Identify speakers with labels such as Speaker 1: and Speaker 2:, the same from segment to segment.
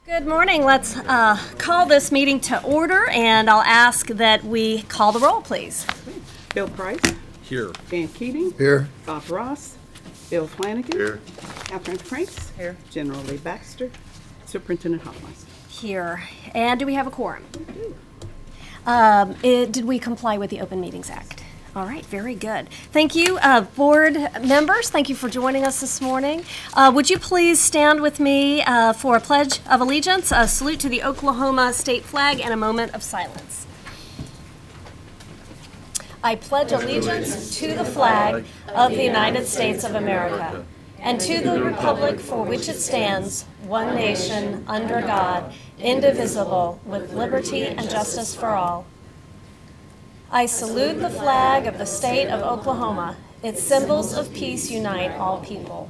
Speaker 1: Good morning. Let's call this meeting to order, and I'll ask that we call the roll, please.
Speaker 2: Bill Price.
Speaker 3: Here.
Speaker 2: Dan Keating.
Speaker 3: Here.
Speaker 2: Bob Ross. Bill Flanagan.
Speaker 3: Here.
Speaker 2: Catherine Franks. Here. General Lee Baxter. Superintendent Hopkins.
Speaker 1: Here. And do we have a quorum? Did we comply with the Open Meetings Act? All right, very good. Thank you, board members. Thank you for joining us this morning. Would you please stand with me for a pledge of allegiance, a salute to the Oklahoma state flag, and a moment of silence. I pledge allegiance to the flag of the United States of America and to the republic for which it stands, one nation, under God, indivisible, with liberty and justice for all. I salute the flag of the state of Oklahoma. Its symbols of peace unite all people.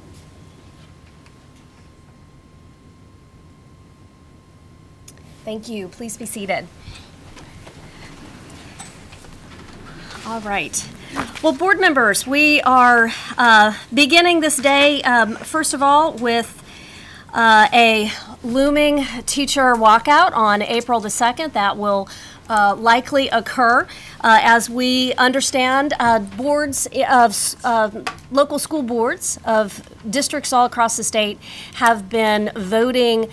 Speaker 1: Thank you. Please be seated. All right. Well, board members, we are beginning this day, first of all, with a looming teacher walkout on April the 2nd. That will likely occur. As we understand, boards of local school boards of districts all across the state have been voting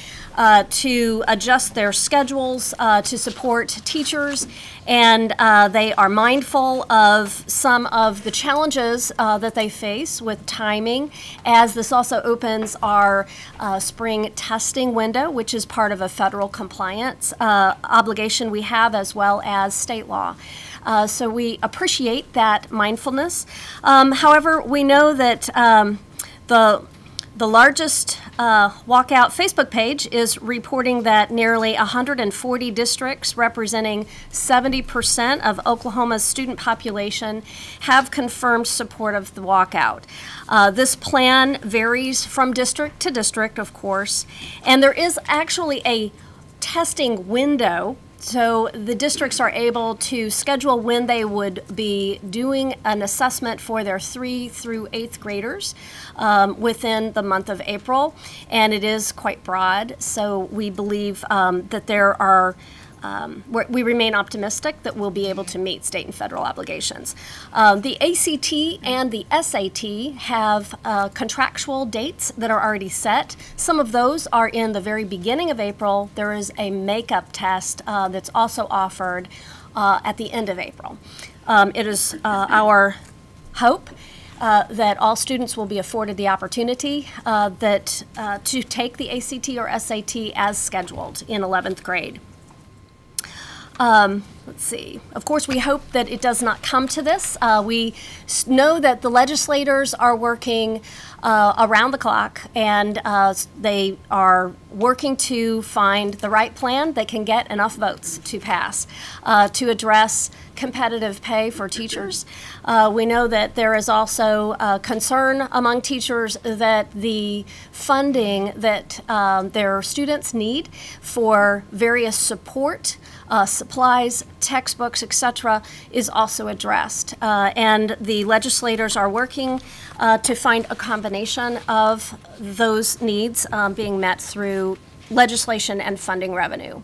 Speaker 1: to adjust their schedules to support teachers, and they are mindful of some of the challenges that they face with timing, as this also opens our spring testing window, which is part of a federal compliance obligation we have, as well as state law. So we appreciate that mindfulness. However, we know that the largest walkout Facebook page is reporting that nearly 140 districts representing 70% of Oklahoma's student population have confirmed support of the walkout. This plan varies from district to district, of course, and there is actually a testing window. So the districts are able to schedule when they would be doing an assessment for their 3th through 8th graders within the month of April, and it is quite broad. So we believe that there are we remain optimistic that we'll be able to meet state and federal obligations. The ACT and the SAT have contractual dates that are already set. Some of those are in the very beginning of April. There is a makeup test that's also offered at the end of April. It is our hope that all students will be afforded the opportunity to take the ACT or SAT as scheduled in 11th grade. Let's see. Of course, we hope that it does not come to this. We know that the legislators are working around the clock, and they are working to find the right plan that can get enough votes to pass to address competitive pay for teachers. We know that there is also concern among teachers that the funding that their students need for various support, supplies, textbooks, etc., is also addressed. And the legislators are working to find a combination of those needs being met through legislation and funding revenue.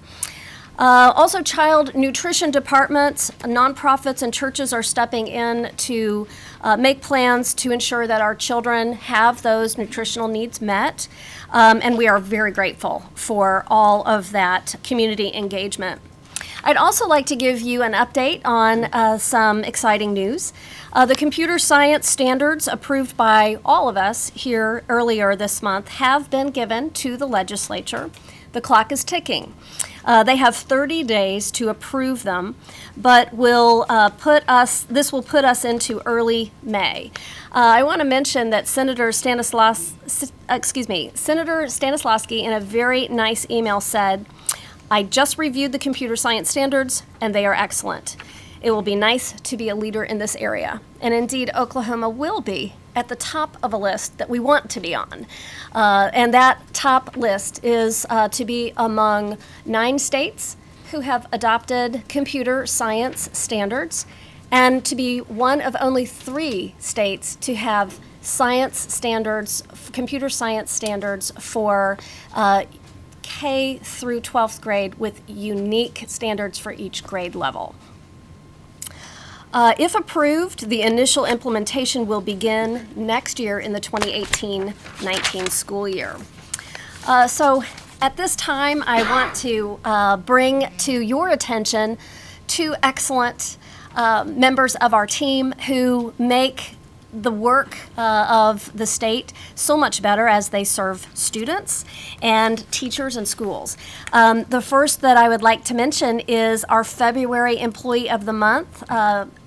Speaker 1: Also, child nutrition departments, nonprofits, and churches are stepping in to make plans to ensure that our children have those nutritional needs met. And we are very grateful for all of that community engagement. I'd also like to give you an update on some exciting news. The computer science standards approved by all of us here earlier this month have been given to the legislature. The clock is ticking. They have 30 days to approve them, but this will put us into early May. I want to mention that Senator Stanislawski in a very nice email said, "I just reviewed the computer science standards, and they are excellent. It will be nice to be a leader in this area." And indeed, Oklahoma will be at the top of a list that we want to be on. And that top list is to be among 9 states who have adopted computer science standards, and to be one of only 3 states to have science standards, computer science standards for K through 12th grade with unique standards for each grade level. If approved, the initial implementation will begin next year in the 2018-19 school year. So at this time, I want to bring to your attention two excellent members of our team who make the work of the state so much better as they serve students and teachers and schools. The first that I would like to mention is our February Employee of the Month,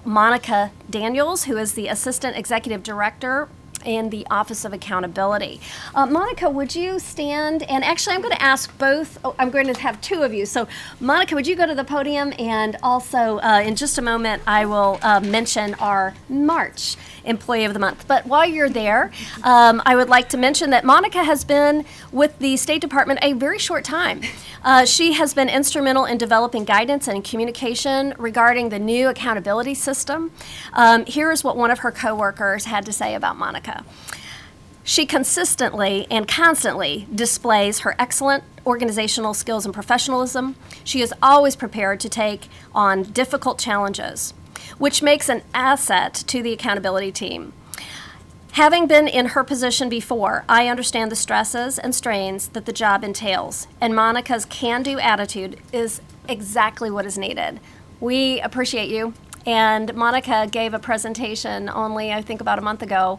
Speaker 1: Monica Daniels, who is the Assistant Executive Director in the Office of Accountability. Monica, would you stand? And actually, I'm going to ask both. I'm going to have two of you. So, Monica, would you go to the podium? And also, in just a moment, I will mention our March Employee of the Month. But while you're there, I would like to mention that Monica has been with the State Department a very short time. She has been instrumental in developing guidance and communication regarding the new accountability system. Here is what one of her coworkers had to say about Monica. She consistently and constantly displays her excellent organizational skills and professionalism. She is always prepared to take on difficult challenges, which makes an asset to the accountability team. Having been in her position before, I understand the stresses and strains that the job entails, and Monica's can-do attitude is exactly what is needed. We appreciate you. And Monica gave a presentation only, I think, about a month ago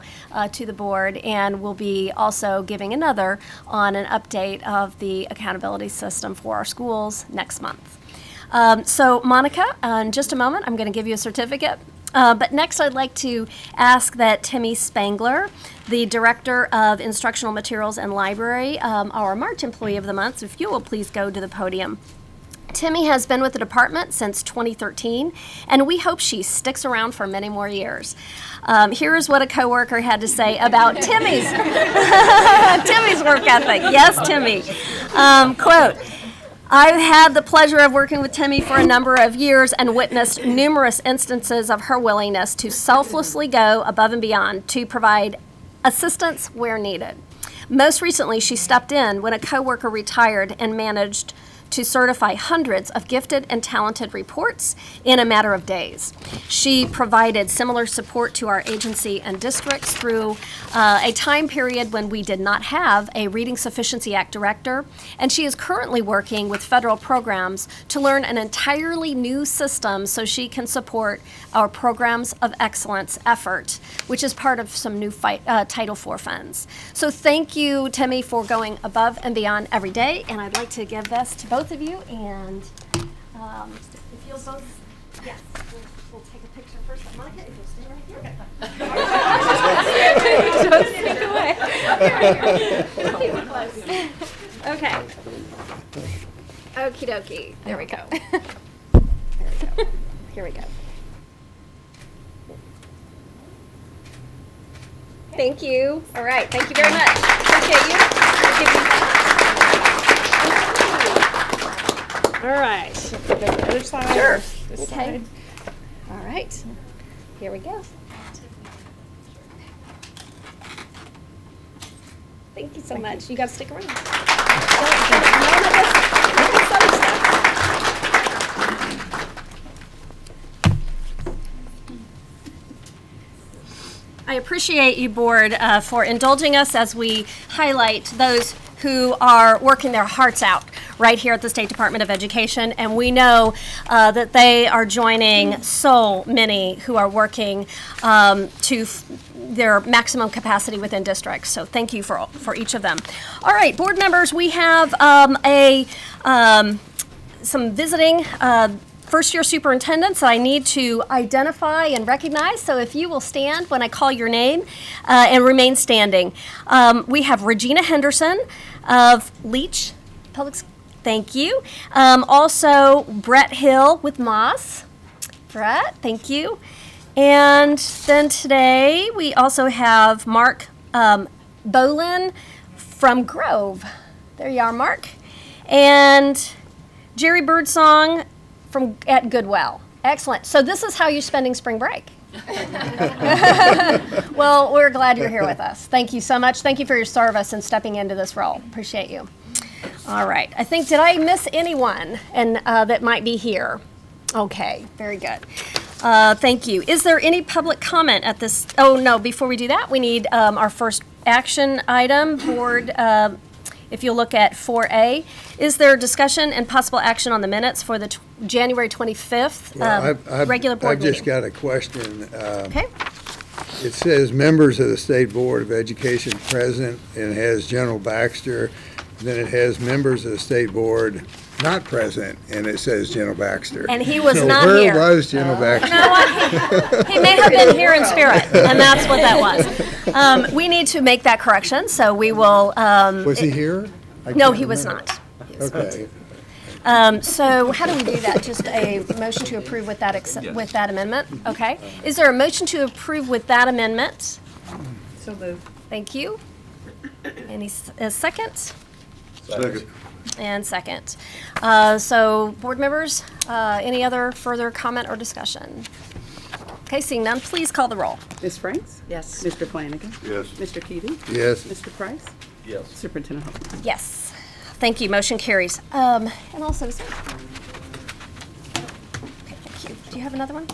Speaker 1: to the board, and will be also giving another on an update of the accountability system for our schools next month. So, Monica, in just a moment, I'm going to give you a certificate. But next, I'd like to ask that Timmy Spangler, the Director of Instructional Materials and Library, our March Employee of the Month, if you will please go to the podium. Timmy has been with the department since 2013, and we hope she sticks around for many more years. Here is what a coworker had to say about Timmy's Timmy's work ethic. Yes, Timmy. Quote, I've had the pleasure of working with Timmy for a number of years and witnessed numerous instances of her willingness to selflessly go above and beyond to provide assistance where needed. Most recently, she stepped in when a coworker retired and managed to certify hundreds of gifted and talented reports in a matter of days. She provided similar support to our agency and districts through a time period when we did not have a Reading Sufficiency Act director, and she is currently working with federal programs to learn an entirely new system so she can support our Programs of Excellence effort, which is part of some new Title IV funds. So thank you, Timmy, for going above and beyond every day, and I'd like to give this to both of you, and if you'll both, yes, we'll take a picture first. Monica, if you'll stay right here. Okay. Okay. Okie dokie. There we go. There we go. Here we go. Thank you. All right. Thank you very much. Appreciate you. All right.
Speaker 3: The other side.
Speaker 1: Sure.
Speaker 3: This
Speaker 1: Okay.
Speaker 3: side.
Speaker 1: All right. Here we go. Thank you so much. You got to stick around. I appreciate you, Board, for indulging us as we highlight those who are working their hearts out right here at the State Department of Education, and we know that they are joining so many who are working to their maximum capacity within districts. So thank you for each of them. All right, board members, we have some visiting first-year superintendents that I need to identify and recognize. So if you will stand when I call your name and remain standing. We have Regina Henderson of Leach Public Schools. Thank you. Also, Brett Hill with Moss. Brett, thank you. And then today we also have Mark Bolin from Grove. There you are, Mark. And Jerry Birdsong at Goodwell. Excellent. So this is how you're spending spring break. Well, we're glad you're here with us. Thank you so much. Thank you for your service and stepping into this role. Appreciate you. All right. I think, did I miss anyone and that might be here? Okay, very good. Thank you. Is there any public comment at this? Oh, no, before we do that, we need our first action item, board, if you'll look at 4A. Is there discussion and possible action on the minutes for the January 25th regular board meeting?
Speaker 3: I've just got a question.
Speaker 1: Okay.
Speaker 3: It says members of the State Board of Education present, and it has General Baxter. Then it has members of the State Board not present, and it says General Baxter.
Speaker 1: And he was
Speaker 3: So
Speaker 1: not here.
Speaker 3: where was General Baxter?
Speaker 1: He may have been here in spirit, and that's what that was. We need to make that correction, so we will.
Speaker 3: Was he here?
Speaker 1: No, he was not.
Speaker 3: Okay.
Speaker 1: So how do we do that? Just a motion to approve with that with that amendment? Okay. Is there a motion to approve with that amendment?
Speaker 2: So moved.
Speaker 1: Thank you. Any a second?
Speaker 4: Second.
Speaker 1: And second. So board members, any other further comment or discussion? Okay, seeing none, please call the roll.
Speaker 2: Ms. Franks?
Speaker 5: Yes.
Speaker 2: Mr. Flanagan?
Speaker 4: Yes.
Speaker 2: Mr. Keating?
Speaker 3: Yes.
Speaker 2: Mr. Price?
Speaker 4: Yes.
Speaker 2: Superintendent Hall?
Speaker 1: Yes. Thank you. Motion carries. And also, okay, thank you. Do you have another one?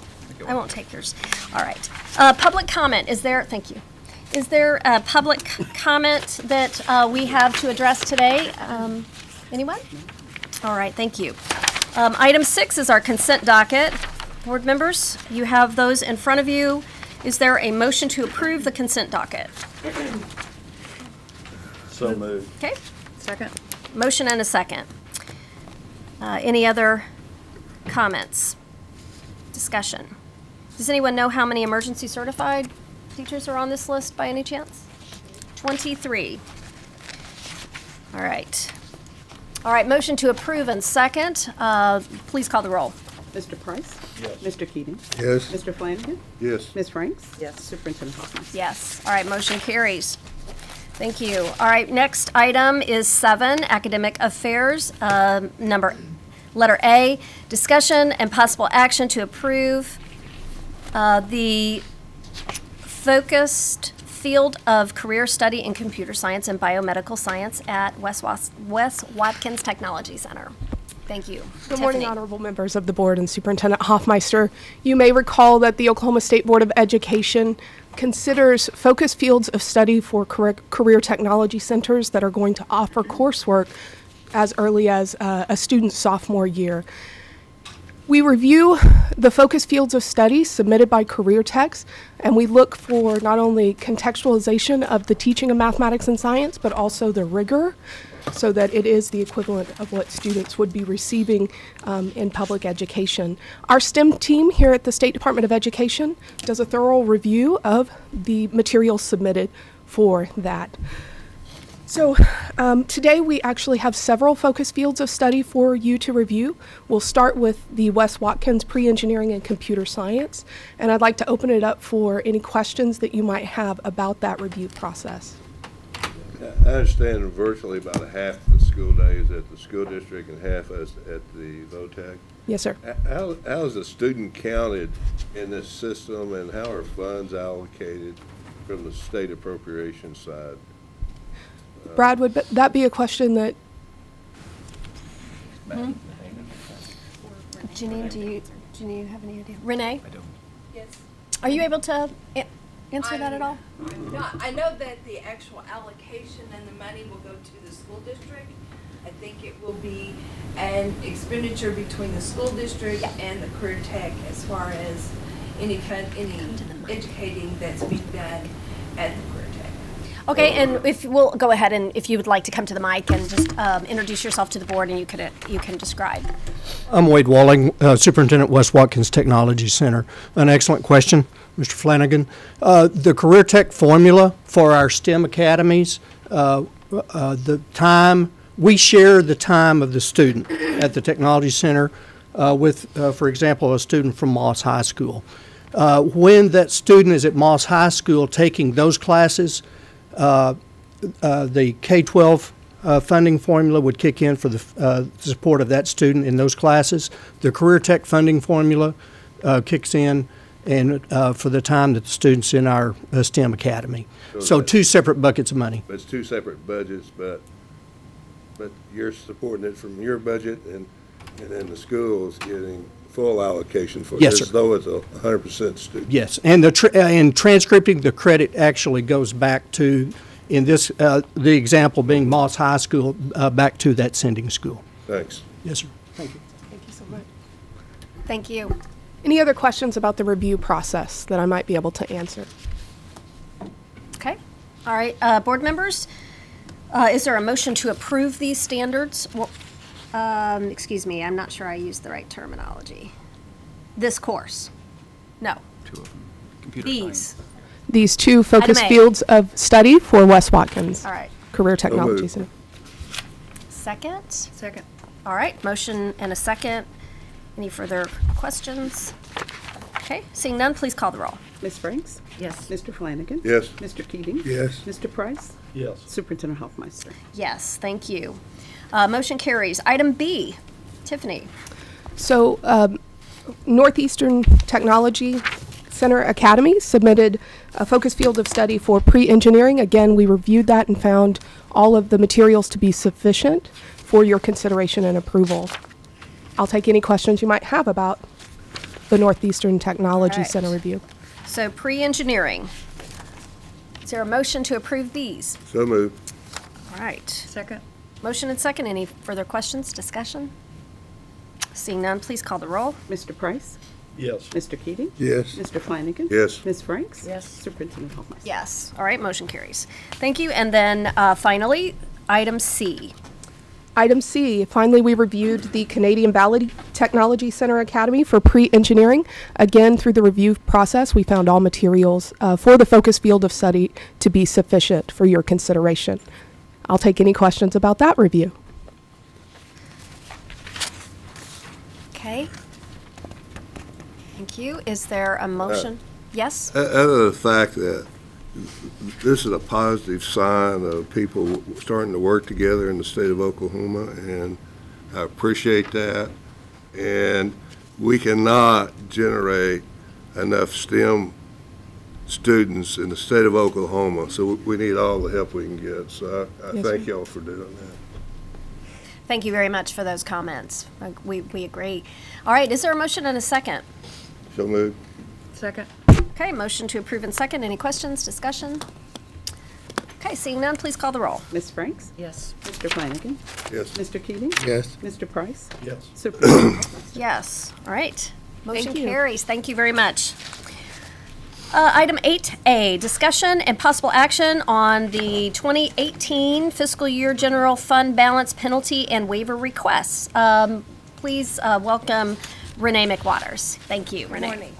Speaker 1: I won't take yours. All right. Public comment. Is there? Thank you. Is there a public comment that we have to address today? Anyone? All right. Thank you. Item 6 is our consent docket. Board members, you have those in front of you. Is there a motion to approve the consent docket?
Speaker 4: So moved.
Speaker 1: Okay.
Speaker 5: Second.
Speaker 1: Motion and a second. Any other comments? Discussion? Does anyone know how many emergency certified teachers are on this list by any chance? 23. All right. All right, motion to approve and second. Please call the roll.
Speaker 2: Mr. Price?
Speaker 4: Yes.
Speaker 2: Mr. Keating?
Speaker 3: Yes.
Speaker 2: Mr. Flanagan?
Speaker 4: Yes.
Speaker 2: Ms. Franks?
Speaker 5: Yes.
Speaker 2: Superintendent Hall?
Speaker 1: Yes. All right, motion carries. Thank you. All right, next item is 7, academic affairs. Letter A, discussion and possible action to approve the focused field of career study in computer science and biomedical science at Wes Watkins Technology Center. Thank you.
Speaker 6: Good morning, honorable members of the board and Superintendent Hoffmeister. You may recall that the Oklahoma State Board of Education considers focus fields of study for career technology centers that are going to offer coursework as early as a student's sophomore year. We review the focus fields of study submitted by career techs, and we look for not only contextualization of the teaching of mathematics and science, but also the rigor, so that it is the equivalent of what students would be receiving in public education. Our STEM team here at the State Department of Education does a thorough review of the materials submitted for that. So today we actually have several focus fields of study for you to review. We'll start with the Wes Watkins Pre-Engineering and Computer Science, and I'd like to open it up for any questions that you might have about that review process.
Speaker 4: I understand virtually about half the school day is at the school district and half is at the VOTEC.
Speaker 6: Yes, sir.
Speaker 4: How is a student counted in this system, and how are funds allocated from the state appropriation side?
Speaker 6: Brad, would that be a question that...
Speaker 1: Janine, do you have any idea? Renee?
Speaker 7: I don't.
Speaker 5: Yes.
Speaker 1: Are you able to answer that at all?
Speaker 5: No, I know that the actual allocation and the money will go to the school district. I think it will be an expenditure between the school district and the career tech as far as any educating that's being done at the career tech.
Speaker 1: Okay, and if we'll go ahead and if you would like to come to the mic and just introduce yourself to the board, and you can describe.
Speaker 8: I'm Wade Walling, Superintendent, Wes Watkins Technology Center. An excellent question, Mr. Flanagan. The Career Tech formula for our STEM academies, the time, we share the time of the student at the Technology Center with, for example, a student from Moss High School. When that student is at Moss High School taking those classes, the K-12 funding formula would kick in for the support of that student in those classes. The Career Tech funding formula kicks in and for the time that the student's in our STEM academy. So 2 separate buckets of money.
Speaker 4: It's 2 separate budgets, but but you're supporting it from your budget, and then the school's getting full allocation for it.
Speaker 8: Yes, sir.
Speaker 4: As though it's 100% student.
Speaker 8: Yes, and in transcripting, the credit actually goes back to, in this, the example being Moss High School, back to that sending school.
Speaker 4: Thanks.
Speaker 8: Yes, sir. Thank you.
Speaker 6: Thank you so much.
Speaker 1: Thank you.
Speaker 6: Any other questions about the review process that I might be able to answer?
Speaker 1: Okay. All right, board members, is there a motion to approve these standards? Well, excuse me, I'm not sure I used the right terminology. This course? No.
Speaker 7: Two of them. Computer
Speaker 1: These.
Speaker 7: science.
Speaker 6: These two focus
Speaker 1: Item A.
Speaker 6: fields of study for Wes Watkins
Speaker 1: All right.
Speaker 6: Career Technology
Speaker 4: moved.
Speaker 6: Center.
Speaker 1: Second?
Speaker 5: Second.
Speaker 1: All right, motion and a second. Any further questions? Okay, seeing none, please call the roll.
Speaker 2: Ms. Franks?
Speaker 5: Yes.
Speaker 2: Mr. Flanagan?
Speaker 4: Yes.
Speaker 2: Mr. Keating?
Speaker 3: Yes.
Speaker 2: Mr. Price?
Speaker 7: Yes.
Speaker 2: Superintendent Hoffmeister?
Speaker 1: Yes, thank you. Motion carries. Item B, Tiffany.
Speaker 6: So, Northeastern Technology Center Academy submitted a focus field of study for pre-engineering. Again, we reviewed that and found all of the materials to be sufficient for your consideration and approval. I'll take any questions you might have about the Northeastern Technology
Speaker 1: Right.
Speaker 6: Center review.
Speaker 1: So pre-engineering. Is there a motion to approve these?
Speaker 4: So moved.
Speaker 1: All right.
Speaker 5: Second.
Speaker 1: Motion and second. Any further questions, discussion? Seeing none, please call the roll.
Speaker 2: Mr. Price?
Speaker 7: Yes.
Speaker 2: Mr. Keating?
Speaker 3: Yes.
Speaker 2: Mr. Flanagan?
Speaker 4: Yes.
Speaker 2: Ms. Franks?
Speaker 5: Yes.
Speaker 2: Superintendent Hoffmeister?
Speaker 1: Yes. All right, motion carries. Thank you. And then finally, item C.
Speaker 6: Item C, finally, we reviewed the Canadian Valley Technology Center Academy for pre-engineering. Again, through the review process, we found all materials for the focus field of study to be sufficient for your consideration. I'll take any questions about that review.
Speaker 1: Okay. Thank you. Is there a motion? Yes?
Speaker 4: Other than the fact that this is a positive sign of people starting to work together in the state of Oklahoma, and I appreciate that. And we cannot generate enough STEM students in the state of Oklahoma, so we need all the help we can get. So I
Speaker 6: Yes,
Speaker 4: thank
Speaker 6: sir.
Speaker 4: y'all for doing that.
Speaker 1: Thank you very much for those comments. We agree. All right, is there a motion and a second?
Speaker 4: So moved.
Speaker 5: Second.
Speaker 1: Okay, motion to approve and second. Any questions, discussion? Okay, seeing none, please call the roll.
Speaker 2: Ms. Franks?
Speaker 5: Yes.
Speaker 2: Mr. Flanagan?
Speaker 4: Yes.
Speaker 2: Mr. Keating?
Speaker 3: Yes.
Speaker 2: Mr. Price?
Speaker 7: Yes.
Speaker 2: Superintendent Hoffmeister?
Speaker 1: Yes, all right. Motion
Speaker 6: Thank you.
Speaker 1: carries. Thank you very much. Item 8A, discussion and possible action on the 2018 fiscal year general fund balance penalty and waiver requests. Please welcome Renee McWaters. Thank you, Renee.
Speaker 9: Good morning.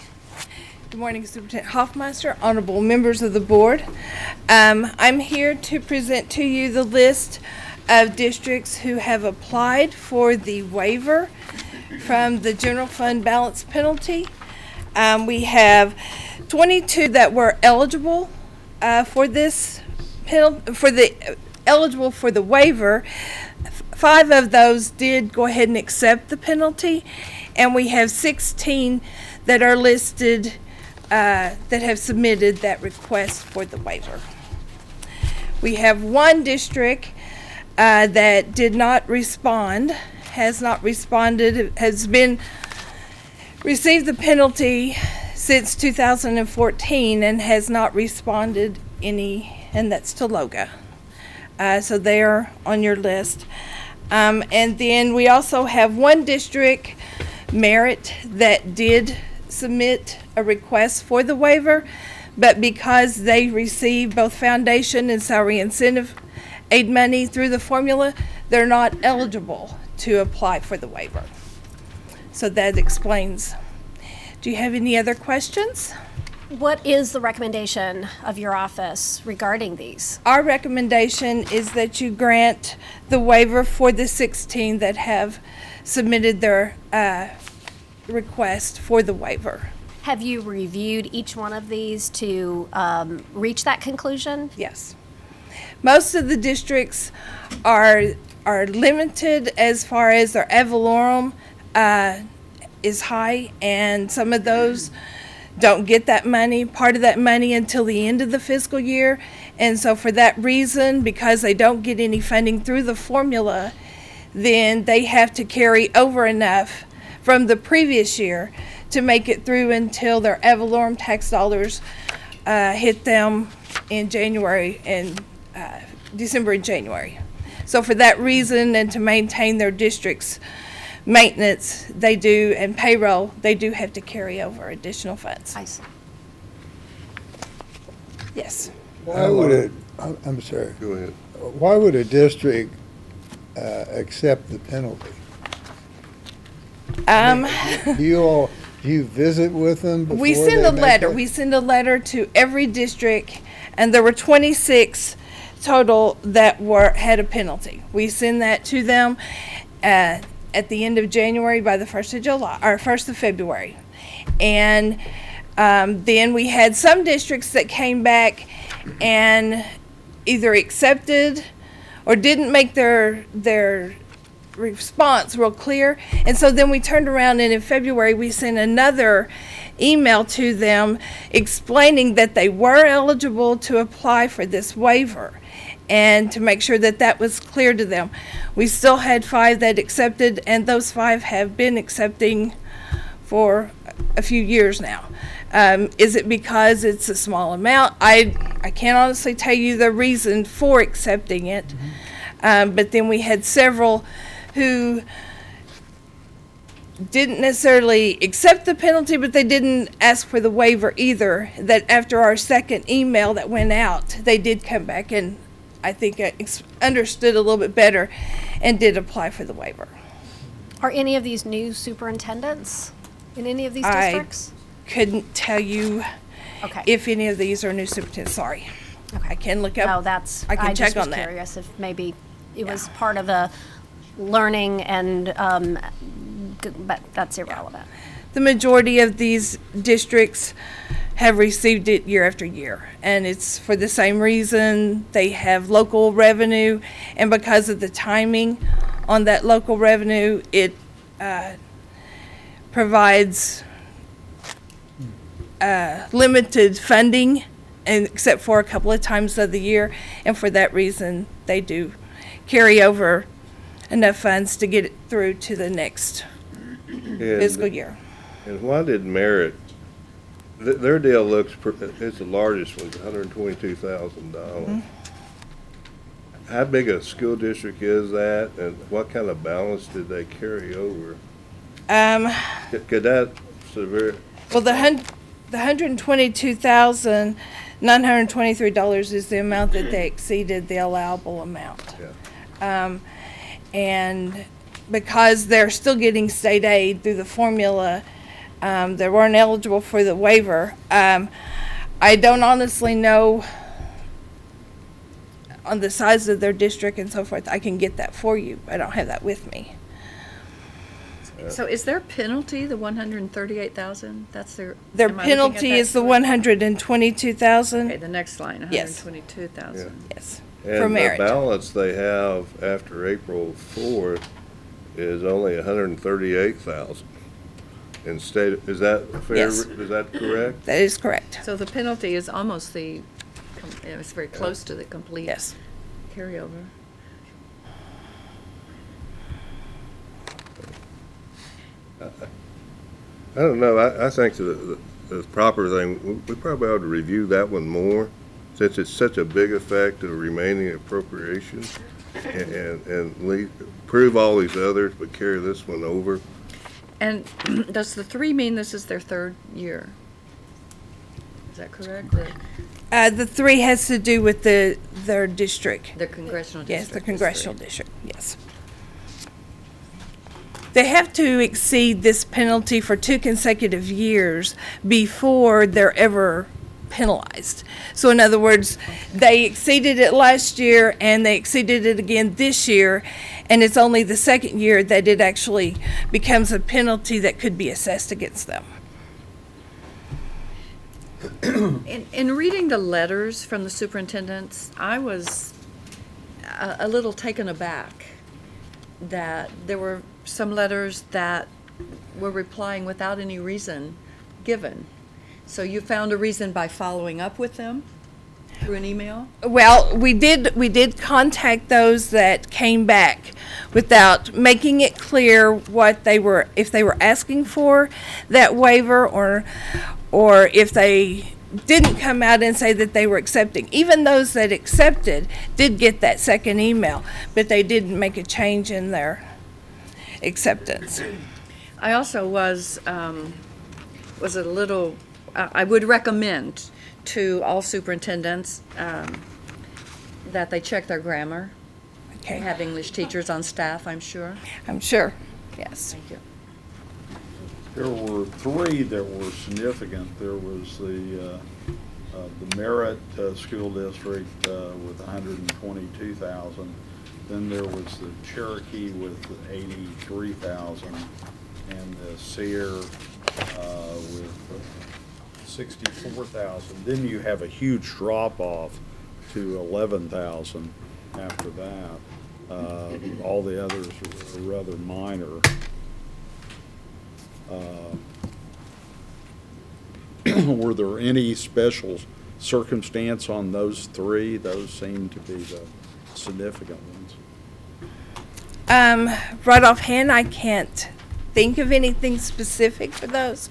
Speaker 9: Good morning, Superintendent Hoffmeister, honorable members of the board. I'm here to present to you the list of districts who have applied for the waiver from the general fund balance penalty. We have 22 that were eligible for this eligible for the waiver. 5 of those did go ahead and accept the penalty, and we have 16 that are listed that have submitted that request for the waiver. We have 1 district that did not respond, has not responded, has been received the penalty since 2014 and has not responded any, and that's Tologa. So they're on your list. And then we also have 1 district, Merritt, that did submit a request for the waiver, but because they received both foundation and salary incentive aid money through the formula, they're not eligible to apply for the waiver. So that explains. Do you have any other questions?
Speaker 1: What is the recommendation of your office regarding these?
Speaker 9: Our recommendation is that you grant the waiver for the 16 that have submitted their request for the waiver.
Speaker 1: Have you reviewed each one of these to reach that conclusion?
Speaker 9: Yes. Most of the districts are limited as far as their ad valorem is high, and some of those don't get that money, part of that money, until the end of the fiscal year, And so for that reason, because they don't get any funding through the formula, then they have to carry over enough from the previous year to make it through until their ad valorem tax dollars hit them in January and December and January. So for that reason, and to maintain their district's maintenance, they do, and payroll, they do have to carry over additional funds.
Speaker 1: I see.
Speaker 9: Yes.
Speaker 3: Why would it, I'm sorry,
Speaker 4: Go ahead.
Speaker 3: why would a district accept the penalty? Do you visit with them before
Speaker 9: We send
Speaker 3: they
Speaker 9: a
Speaker 3: make
Speaker 9: letter.
Speaker 3: that?
Speaker 9: We send a letter to every district, and there were 26 total that had a penalty. We send that to them at the end of January by the 1st of July, or 1st of February. And then we had some districts that came back and either accepted or didn't make their response real clear. And so then we turned around, and in February we sent another email to them explaining that they were eligible to apply for this waiver and to make sure that that was clear to them. We still had 5 that accepted, and those 5 have been accepting for a few years now. Is it because it's a small amount? I can't honestly tell you the reason for accepting it. But then we had several who didn't necessarily accept the penalty, but they didn't ask for the waiver either. That after our second email that went out, they did come back and I think understood a little bit better and did apply for the waiver.
Speaker 1: Are any of these new superintendents in any of these
Speaker 9: I
Speaker 1: districts?
Speaker 9: couldn't tell you
Speaker 1: Okay.
Speaker 9: if any of these are new superintendents. Sorry.
Speaker 1: Okay.
Speaker 9: I can look up.
Speaker 1: No, that's,
Speaker 9: I can
Speaker 1: just
Speaker 9: check
Speaker 1: was
Speaker 9: on that.
Speaker 1: curious if maybe it was part of a learning and, but that's irrelevant.
Speaker 9: The majority of these districts have received it year after year, and it's for the same reason. They have local revenue, and because of the timing on that local revenue, it provides limited funding, and except for a couple of times of the year, and for that reason, they do carry over enough funds to get it through to the next fiscal year.
Speaker 4: And why did Merit, their deal looks, it's the largest one, $122,000. How big a school district is that, and what kind of balance did they carry over? Could that severe?
Speaker 9: Well, the $122,923 is the amount that they exceeded the allowable amount.
Speaker 4: Yeah.
Speaker 9: And because they're still getting state aid through the formula, they weren't eligible for the waiver. I don't honestly know on the size of their district and so forth. I can get that for you. I don't have that with me.
Speaker 7: So is their penalty the 138,000? That's their.
Speaker 9: Their
Speaker 7: am I looking at
Speaker 9: penalty
Speaker 7: that
Speaker 9: is the
Speaker 7: correct?
Speaker 9: 122,000.
Speaker 7: Okay, the next line,
Speaker 9: Yes.
Speaker 7: 122,000.
Speaker 9: Yes. For
Speaker 4: And the
Speaker 9: merit.
Speaker 4: balance they have after April 4th is only 138,000. Instead, is that fair?
Speaker 9: Yes.
Speaker 4: Is that correct?
Speaker 9: That is correct.
Speaker 7: So the penalty is almost it's very close to the complete
Speaker 9: Yes.
Speaker 7: carryover.
Speaker 4: I don't know. I think the proper thing, we probably ought to review that one more, since it's such a big effect of remaining appropriations, and prove all these others, but carry this one over.
Speaker 7: And does the 3 mean this is their 3rd year? Is that correct?
Speaker 9: The 3 has to do with their district.
Speaker 7: Their congressional district?
Speaker 9: Yes, the
Speaker 7: is
Speaker 9: congressional
Speaker 7: 3.
Speaker 9: district, yes. They have to exceed this penalty for 2 consecutive years before they're ever penalized. So in other words, they exceeded it last year and they exceeded it again this year, and it's only the 2nd year that it actually becomes a penalty that could be assessed against them.
Speaker 7: In reading the letters from the superintendents, I was a little taken aback that there were some letters that were replying without any reason given. So you found a reason by following up with them? Through an email?
Speaker 9: Well, we did contact those that came back without making it clear what they were, if they were asking for that waiver or if they didn't come out and say that they were accepting. Even those that accepted did get that second email, but they didn't make a change in their acceptance.
Speaker 7: I also was a little, I would recommend to all superintendents that they check their grammar.
Speaker 9: Okay.
Speaker 7: Have English teachers on staff, I'm sure.
Speaker 9: I'm sure, yes.
Speaker 7: Thank you.
Speaker 10: There were three that were significant. There was the Merritt School District with 122,000. Then there was the Cherokee with 83,000, and the Sear with 64,000. Then you have a huge drop off to 11,000 after that. All the others are rather minor. Were there any special circumstance on those three? Those seem to be the significant ones.
Speaker 9: Right offhand, I can't think of anything specific for those.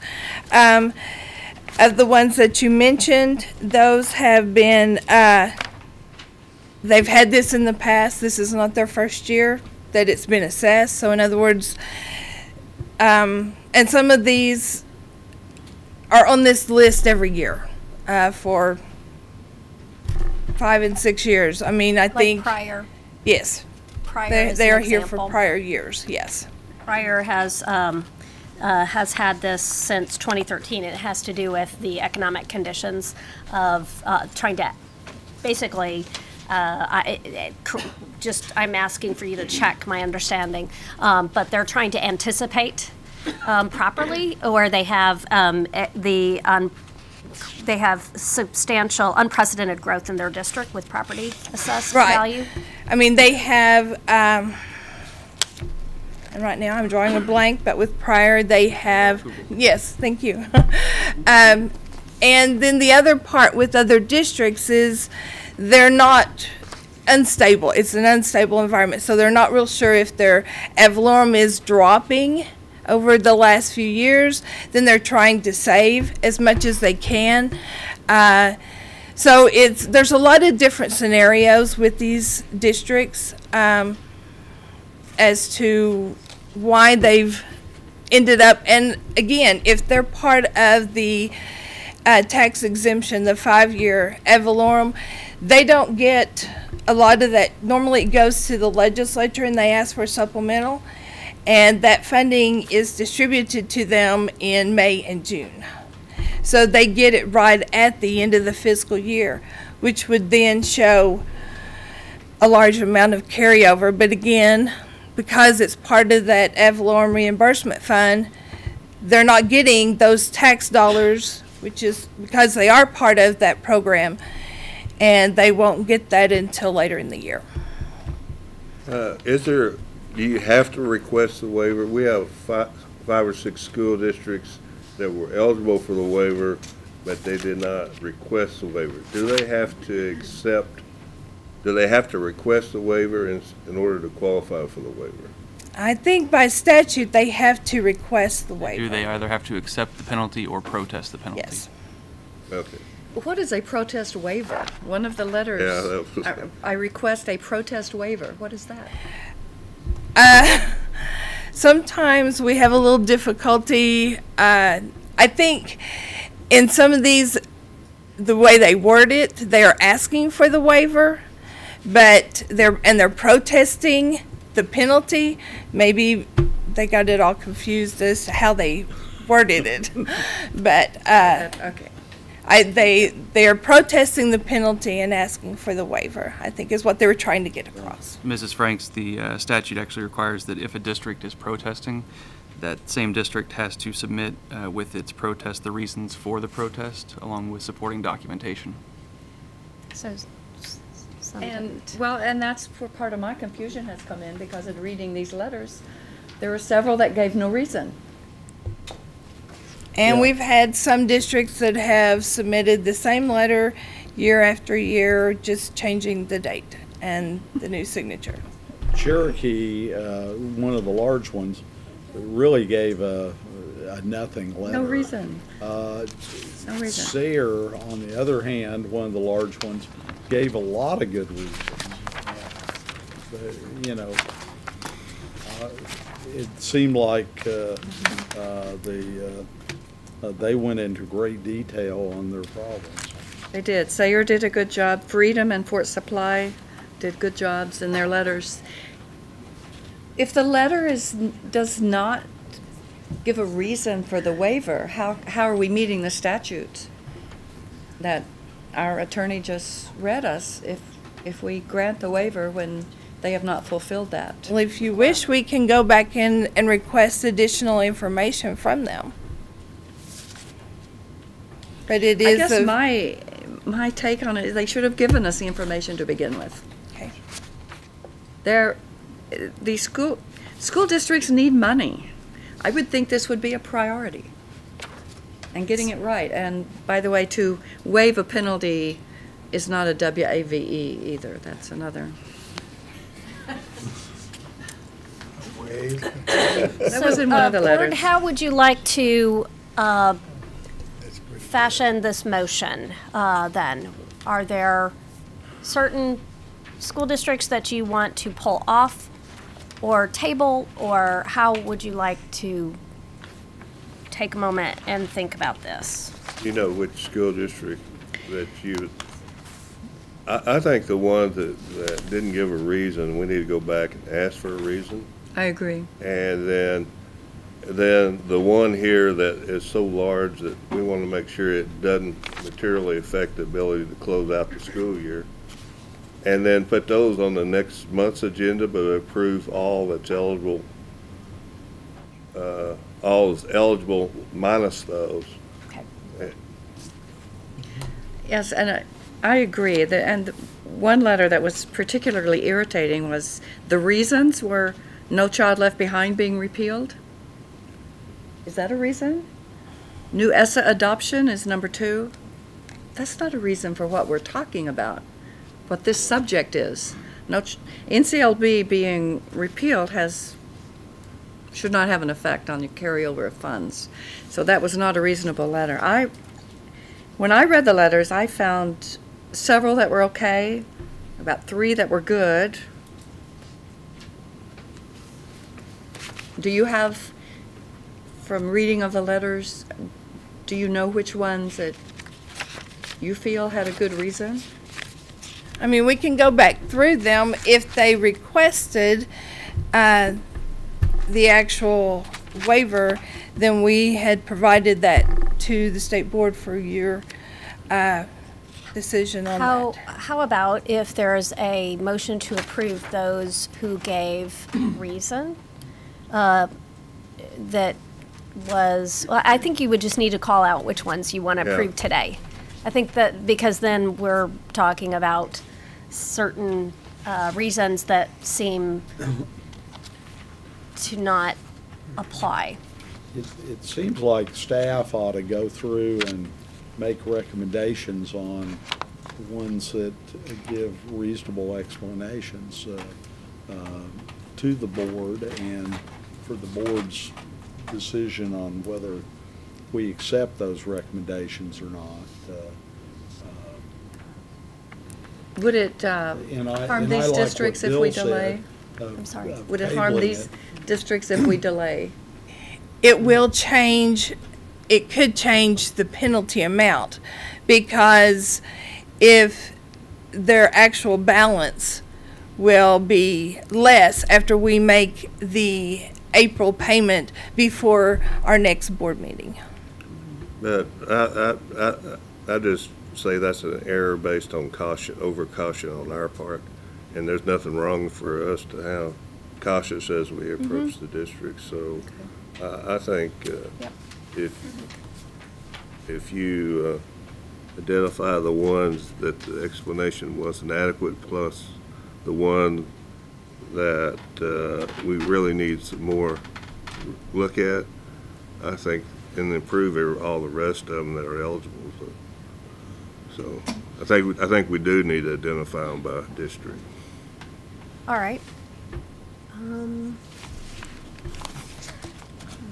Speaker 9: Of the ones that you mentioned, those have been, they've had this in the past. This is not their first year that it's been assessed. So in other words, and some of these are on this list every year for 5 and 6 years. I mean, I think.
Speaker 1: Like prior.
Speaker 9: Yes.
Speaker 1: Prior
Speaker 9: They are here for prior years, yes.
Speaker 1: Prior has had this since 2013. It has to do with the economic conditions of trying to basically, I'm asking for you to check my understanding, but they're trying to anticipate properly, or they have they have substantial, unprecedented growth in their district with property assessed value.
Speaker 9: I mean, they have, and right now I'm drawing a blank, but with prior they have, yes, thank you. And then the other part with other districts is they're not unstable. It's an unstable environment, so they're not real sure if their ad valorem is dropping over the last few years. Then they're trying to save as much as they can. So there's a lot of different scenarios with these districts as to why they've ended up. And again, if they're part of the tax exemption, the 5-year ad valorem, they don't get a lot of that. Normally it goes to the legislature and they ask for supplemental, and that funding is distributed to them in May and June. So they get it right at the end of the fiscal year, which would then show a large amount of carryover. But again, because it's part of that ad valorem reimbursement fund, they're not getting those tax dollars, which is because they are part of that program, and they won't get that until later in the year.
Speaker 4: Do you have to request the waiver? We have five or six school districts that were eligible for the waiver, but they did not request the waiver. Do they have to request the waiver in order to qualify for the waiver?
Speaker 9: I think by statute they have to request the waiver.
Speaker 11: Do they either have to accept the penalty or protest the penalty?
Speaker 9: Yes.
Speaker 4: Okay.
Speaker 7: What is a protest waiver? One of the letters,
Speaker 4: Yeah, that was.
Speaker 7: I request a protest waiver. What is that?
Speaker 9: Sometimes we have a little difficulty. I think in some of these, the way they word it, they are asking for the waiver, but they're protesting the penalty. Maybe they got it all confused as to how they worded it, but
Speaker 7: Okay.
Speaker 9: They are protesting the penalty and asking for the waiver, I think is what they were trying to get across.
Speaker 11: Mrs. Franks, the statute actually requires that if a district is protesting, that same district has to submit with its protest the reasons for the protest, along with supporting documentation.
Speaker 1: So,
Speaker 7: And that's where part of my confusion has come in, because in reading these letters, there were several that gave no reason.
Speaker 9: And we've had some districts that have submitted the same letter year after year, just changing the date and the new signature.
Speaker 10: Cherokee, one of the large ones, really gave a nothing letter.
Speaker 7: No reason. No reason.
Speaker 10: Sayre, on the other hand, one of the large ones, gave a lot of good reasons. You know, it seemed like they went into great detail on their problems.
Speaker 7: They did. Sayre did a good job. Freedom and Fort Supply did good jobs in their letters. If the letter does not give a reason for the waiver, how are we meeting the statute that our attorney just read us if we grant the waiver when they have not fulfilled that?
Speaker 9: Well, if you wish, we can go back in and request additional information from them. But it is.
Speaker 7: I guess my take on it is they should have given us the information to begin with.
Speaker 9: Okay.
Speaker 7: The school districts need money. I would think this would be a priority. And getting it right. And by the way, to waive a penalty is not a WAVE either. That's another. That was in one of the
Speaker 1: Board,
Speaker 7: letters.
Speaker 1: how would you like to fashion this motion then? Are there certain school districts that you want to pull off or table, or how would you like to take a moment and think about this?
Speaker 4: You know which school district that you, I think the ones that didn't give a reason, we need to go back and ask for a reason.
Speaker 7: I agree.
Speaker 4: And then the one here that is so large that we want to make sure it doesn't materially affect the ability to close out the school year. And then put those on the next month's agenda, but approve all that's eligible, all is eligible minus those.
Speaker 1: Okay.
Speaker 7: Yes, and I agree. And one letter that was particularly irritating was the reasons were No Child Left Behind being repealed. Is that a reason? New ESSA adoption is number 2. That's not a reason for what we're talking about. What this subject is. NCLB being repealed should not have an effect on the carryover of funds. So that was not a reasonable letter. When I read the letters, I found several that were okay, about 3 that were good. Do you have, from reading of the letters, do you know which ones that you feel had a good reason?
Speaker 9: I mean, we can go back through them if they requested the actual waiver, then we had provided that to the state board for your decision on that.
Speaker 1: How about if there's a motion to approve those who gave reason? That was, well, I think you would just need to call out which ones you want to approve today. I think that because then we're talking about certain reasons that seem to not apply.
Speaker 10: It seems like staff ought to go through and make recommendations on the ones that give reasonable explanations to the board, and for the board's decision on whether we accept those recommendations or not.
Speaker 7: Would it harm these districts if we delay? I'm sorry. Would it harm these districts if we delay?
Speaker 9: It will change, it could change the penalty amount, because if their actual balance will be less after we make the April payment before our next board meeting.
Speaker 4: But I just say that's an error based on caution, over caution on our part, and there's nothing wrong for us to have cautious as we approach the district. So I think if you identify the ones that the explanation wasn't adequate, plus the one that we really need some more look at, I think, and improve all the rest of them that are eligible. So I think we do need to identify them by district.
Speaker 1: All right.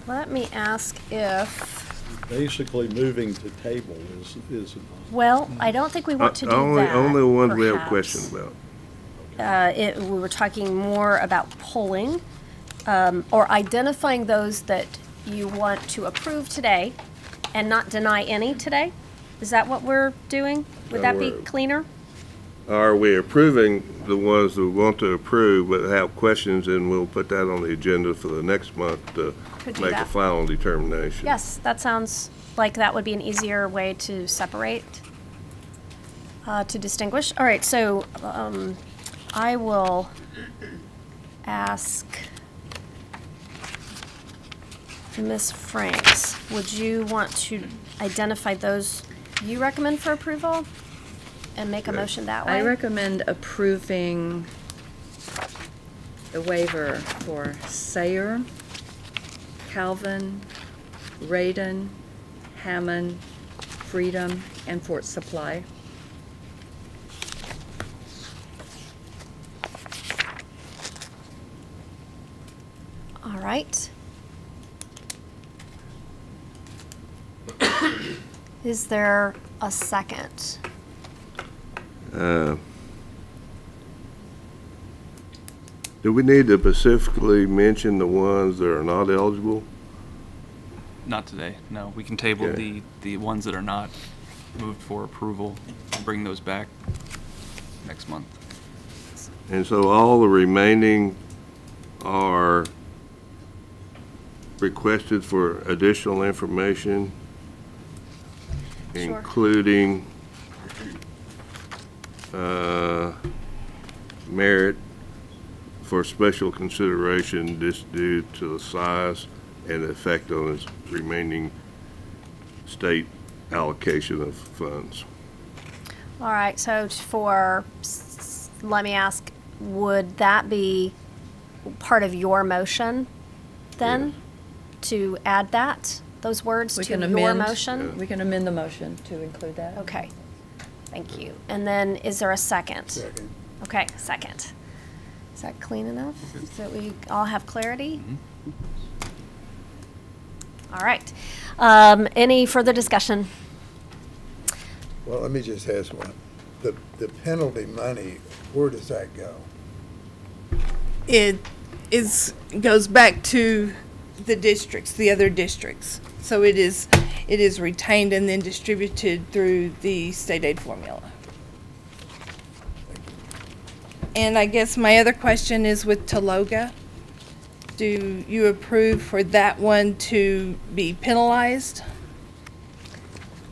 Speaker 1: Let me ask if,
Speaker 10: Basically, moving to table is
Speaker 1: well, I don't think we want to do that.
Speaker 4: Only the ones we have a
Speaker 1: perhaps.
Speaker 4: question about.
Speaker 1: We were talking more about polling, or identifying those that you want to approve today and not deny any today? Is that what we're doing? Would that be cleaner?
Speaker 4: Are we approving the ones that we want to approve but have questions, and we'll put that on the agenda for the next month to
Speaker 1: Could do
Speaker 4: make a
Speaker 1: that.
Speaker 4: final determination?
Speaker 1: Yes, that sounds like that would be an easier way to separate, to distinguish. All right, so I will ask Ms. Franks, would you want to identify those you recommend for approval and make a motion that way?
Speaker 7: I recommend approving the waiver for Sayer, Calvin, Radin, Hammond, Freedom, and Fort Supply.
Speaker 1: All right. Is there a second?
Speaker 4: Do we need to specifically mention the ones that are not eligible?
Speaker 11: Not today, no. We can table
Speaker 4: Okay.
Speaker 11: the ones that are not moved for approval and bring those back next month.
Speaker 4: And so all the remaining are requested for additional information,
Speaker 1: Sure.
Speaker 4: including merit for special consideration just due to the size and effect on its remaining state allocation of funds.
Speaker 1: All right, so let me ask, would that be part of your motion then? To add those words
Speaker 7: We
Speaker 1: to
Speaker 7: can
Speaker 1: your
Speaker 7: amend.
Speaker 1: motion?
Speaker 7: We can amend the motion to include that.
Speaker 1: Okay, thank you. And then is there a second?
Speaker 3: Second.
Speaker 1: Okay, second. Is that clean enough so that we all have clarity? All right. Any further discussion?
Speaker 3: Well, let me just ask one. The penalty money, where does that go?
Speaker 9: It goes back to the districts, the other districts. So it is retained and then distributed through the state aid formula. And I guess my other question is with Tologa. Do you approve for that one to be penalized?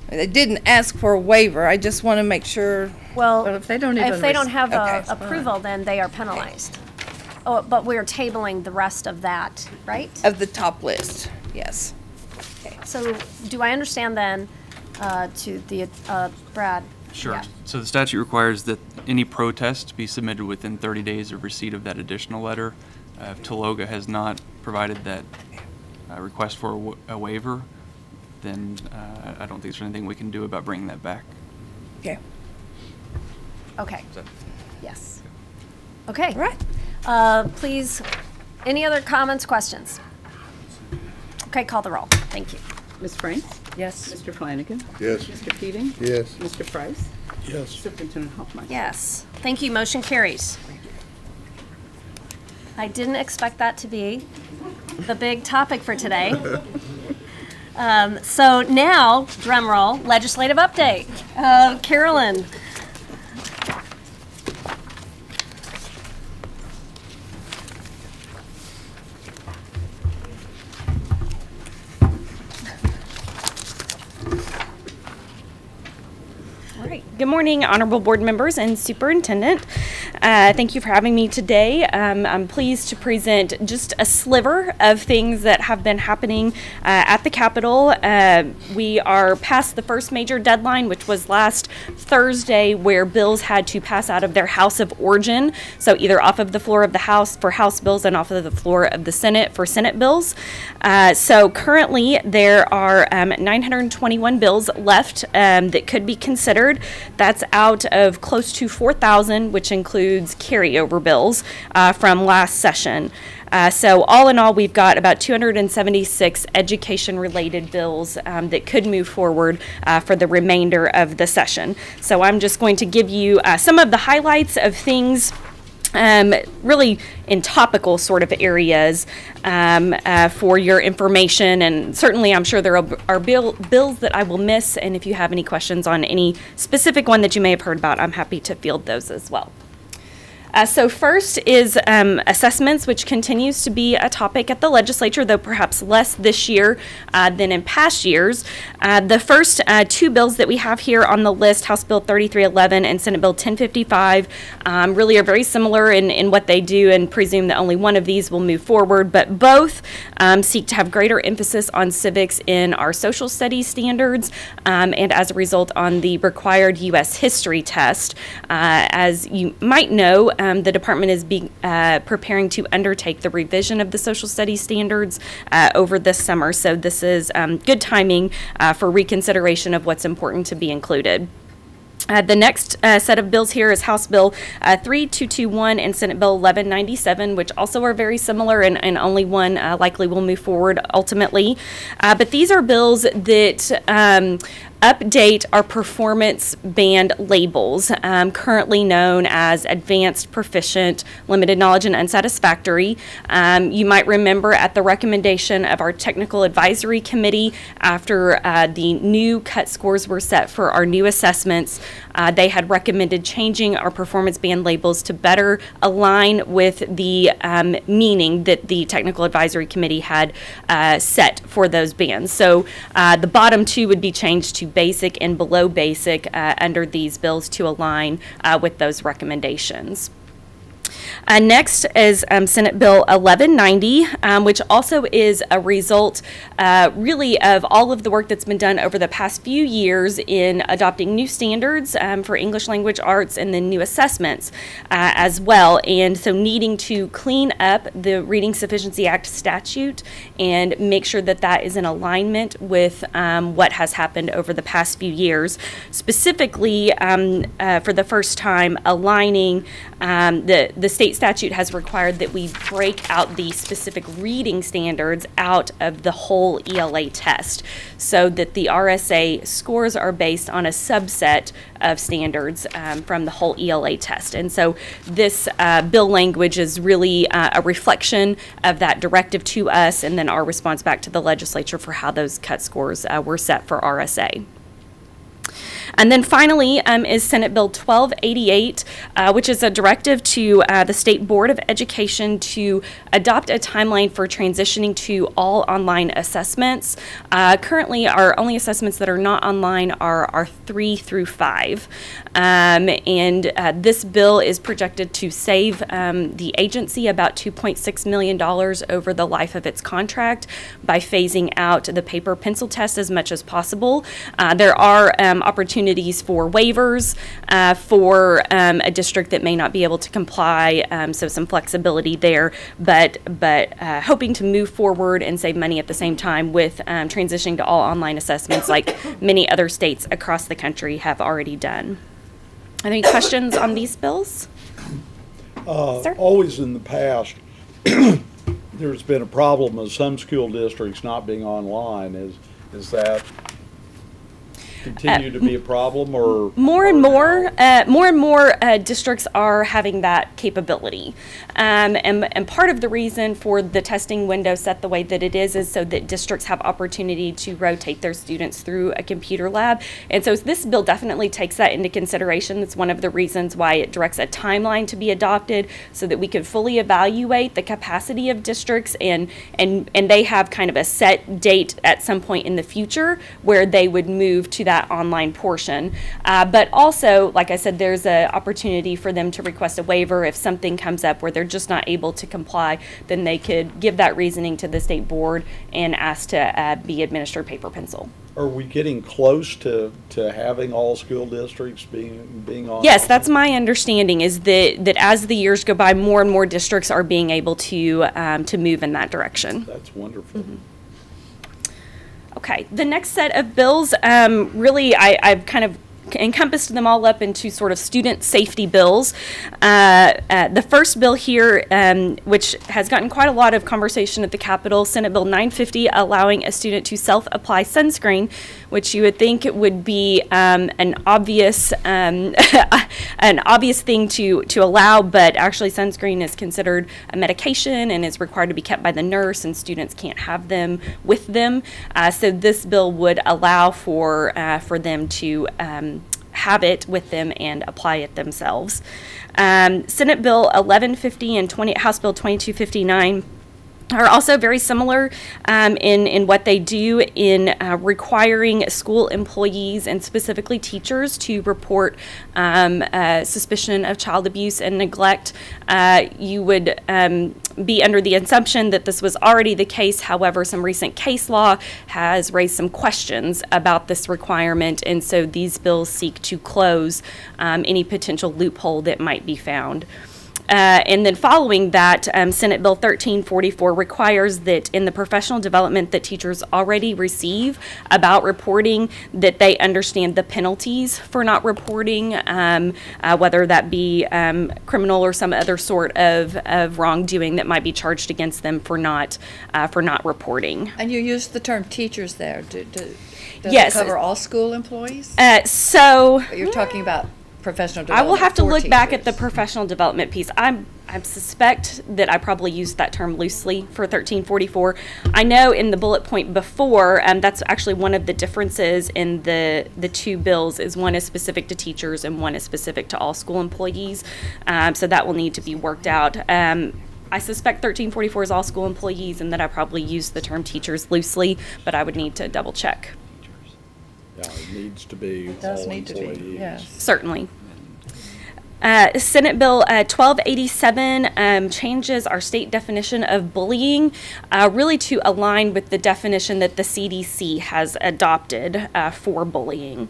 Speaker 9: They didn't ask for a waiver. I just want to make sure.
Speaker 1: Well,
Speaker 7: Well, if they don't even
Speaker 1: if they don't have
Speaker 9: Okay.
Speaker 1: approval, then they are penalized. Oh, but we're tabling the rest of that, right?
Speaker 9: Of the top list, yes.
Speaker 1: So do I understand then, to the, Brad?
Speaker 11: Sure.
Speaker 1: Yeah.
Speaker 11: So the statute requires that any protest be submitted within 30 days of receipt of that additional letter. If Tologa has not provided that request for a waiver, then I don't think there's anything we can do about bringing that back.
Speaker 9: Okay.
Speaker 1: Okay,
Speaker 11: Is that-
Speaker 1: yes. Okay.
Speaker 9: Right.
Speaker 1: Please, any other comments, questions? Okay, call the roll. Thank you.
Speaker 2: Ms. Franks?
Speaker 7: Yes.
Speaker 2: Mr. Flanagan?
Speaker 4: Yes.
Speaker 2: Mr. Keating?
Speaker 3: Yes.
Speaker 2: Mr. Price?
Speaker 10: yes.
Speaker 2: Superintendent Hoffmeister?
Speaker 1: Yes, thank you, motion carries. I didn't expect that to be the big topic for today. So now, drum roll, legislative update. Carolyn.
Speaker 12: Good morning, honorable board members and superintendent. Thank you for having me today. I'm pleased to present just a sliver of things that have been happening at the Capitol. We are past the first major deadline, which was last Thursday, where bills had to pass out of their House of origin, so either off of the floor of the House for House bills and off of the floor of the Senate for Senate bills. So currently there are 921 bills left that could be considered. That's out of close to 4,000, which includes carryover bills from last session. So all in all, we've got about 276 education-related bills that could move forward for the remainder of the session. So I'm just going to give you some of the highlights of things really in topical sort of areas for your information, and certainly I'm sure there are bills that I will miss, and if you have any questions on any specific one that you may have heard about, I'm happy to field those as well. So first is assessments, which continues to be a topic at the legislature, though perhaps less this year than in past years. The first two bills that we have here on the list, House Bill 3311 and Senate Bill 1055, really are very similar in what they do, and presume that only one of these will move forward, but both seek to have greater emphasis on civics in our social studies standards, and as a result on the required U.S. history test. As you might know, the department is preparing to undertake the revision of the social studies standards over this summer, so this is good timing for reconsideration of what's important to be included. The next set of bills here is House Bill 3221 and Senate Bill 1197, which also are very similar, and only one likely will move forward ultimately. But these are bills that update our performance band labels, currently known as Advanced, Proficient, Limited Knowledge, and Unsatisfactory. You might remember at the recommendation of our Technical Advisory Committee, after the new cut scores were set for our new assessments, they had recommended changing our performance band labels to better align with the meaning that the Technical Advisory Committee had set for those bands. So the bottom two would be changed to basic and below basic under these bills to align with those recommendations. Next is Senate Bill 1190, which also is a result really of all of the work that's been done over the past few years in adopting new standards for English language arts and then new assessments as well. And so needing to clean up the Reading Sufficiency Act statute and make sure that that is in alignment with what has happened over the past few years. Specifically, for the first time, aligning the state statute has required that we break out the specific reading standards out of the whole ELA test, so that the RSA scores are based on a subset of standards from the whole ELA test. And so this bill language is really a reflection of that directive to us, and then our response back to the legislature for how those cut scores were set for RSA. And then finally is Senate Bill 1288, which is a directive to the State Board of Education to adopt a timeline for transitioning to all online assessments. Currently, our only assessments that are not online are 3 through 5. And this bill is projected to save the agency about $2.6 million over the life of its contract by phasing out the paper pencil test as much as possible. There are opportunities for waivers for a district that may not be able to comply, so some flexibility there, but hoping to move forward and save money at the same time with transitioning to all online assessments like many other states across the country have already done. Any questions on these bills? Sir?
Speaker 10: Always in the past, there's been a problem of some school districts not being online. Is that continue to be a problem, or
Speaker 12: more and more districts are having that capability, and part of the reason for the testing window set the way that it is so that districts have opportunity to rotate their students through a computer lab. And so this bill definitely takes that into consideration. That's one of the reasons why it directs a timeline to be adopted, so that we can fully evaluate the capacity of districts, and they have kind of a set date at some point in the future where they would move to that online portion. But also, like I said, there's an opportunity for them to request a waiver if something comes up where they're just not able to comply. Then they could give that reasoning to the state board and ask to be administered paper pencil.
Speaker 10: Are we getting close to having all school districts being on?
Speaker 12: Yes, that's my understanding, is that as the years go by, more and more districts are being able to move in that direction.
Speaker 10: That's wonderful.
Speaker 12: Mm-hmm. Okay, the next set of bills, really, I've kind of encompassed them all up into sort of student safety bills. The first bill here, which has gotten quite a lot of conversation at the Capitol, Senate Bill 950, allowing a student to self-apply sunscreen, which you would think would be an obvious an obvious thing to allow, but actually sunscreen is considered a medication and is required to be kept by the nurse, and students can't have them with them. So this bill would allow for them to have it with them and apply it themselves. Senate Bill 1150 and House Bill 2259 are also very similar in what they do in requiring school employees and specifically teachers to report suspicion of child abuse and neglect. You would be under the assumption that this was already the case. However, some recent case law has raised some questions about this requirement, and so these bills seek to close any potential loophole that might be found. And then following that, Senate Bill 1344 requires that in the professional development that teachers already receive about reporting, that they understand the penalties for not reporting, whether that be criminal or some other sort of wrongdoing that might be charged against them for not reporting.
Speaker 7: And you used the term teachers there. Does
Speaker 12: yes.
Speaker 7: it cover all school employees?
Speaker 12: So
Speaker 7: But you're talking about professional
Speaker 12: I
Speaker 7: development.
Speaker 12: will have to
Speaker 7: for
Speaker 12: look back at the
Speaker 7: teachers.
Speaker 12: professional development piece. I suspect that I probably used that term loosely for 1344. I know in the bullet point before, that's actually one of the differences in the two bills, is one is specific to teachers and one is specific to all school employees. So that will need to be worked out. I suspect 1344 is all school employees, and that I probably used the term teachers loosely, but I would need to double check.
Speaker 10: Yeah, it needs to be
Speaker 7: It does
Speaker 10: all
Speaker 7: need to be,
Speaker 10: employees.
Speaker 7: yes.
Speaker 12: Certainly. Senate Bill 1287 changes our state definition of bullying, really to align with the definition that the CDC has adopted for bullying.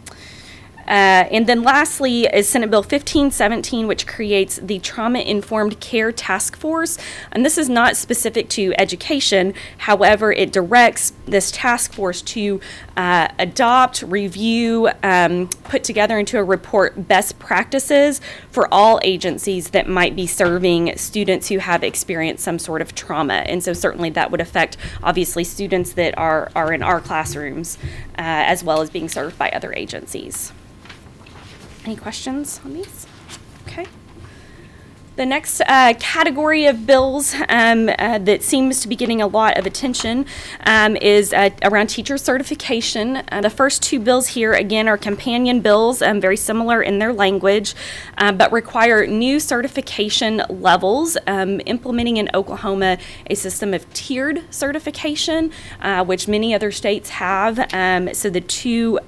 Speaker 12: And then lastly is Senate Bill 1517, which creates the Trauma-Informed Care Task Force. And this is not specific to education. However, it directs this task force to adopt, review, put together into a report best practices for all agencies that might be serving students who have experienced some sort of trauma. And so certainly that would affect, obviously, students that are in our classrooms, as well as being served by other agencies. Any questions on these? Okay. The next category of bills that seems to be getting a lot of attention is around teacher certification. The first two bills here, again, are companion bills, very similar in their language, but require new certification levels, implementing in Oklahoma a system of tiered certification, which many other states have. So the two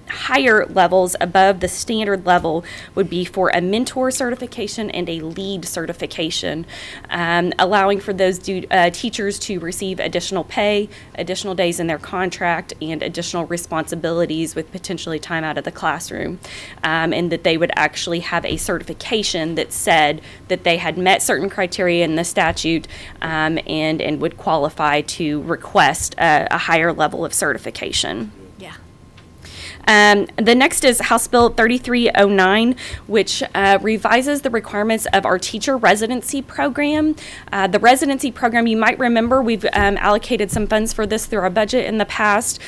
Speaker 12: higher levels above the standard level would be for a mentor certification and a lead certification, allowing for those teachers to receive additional pay, additional days in their contract, and additional responsibilities with potentially time out of the classroom, and that they would actually have a certification that said that they had met certain criteria in the statute, and would qualify to request a higher level of certification. The next is House Bill 3309, which revises the requirements of our teacher residency program. The residency program, you might remember, we've allocated some funds for this through our budget in the past,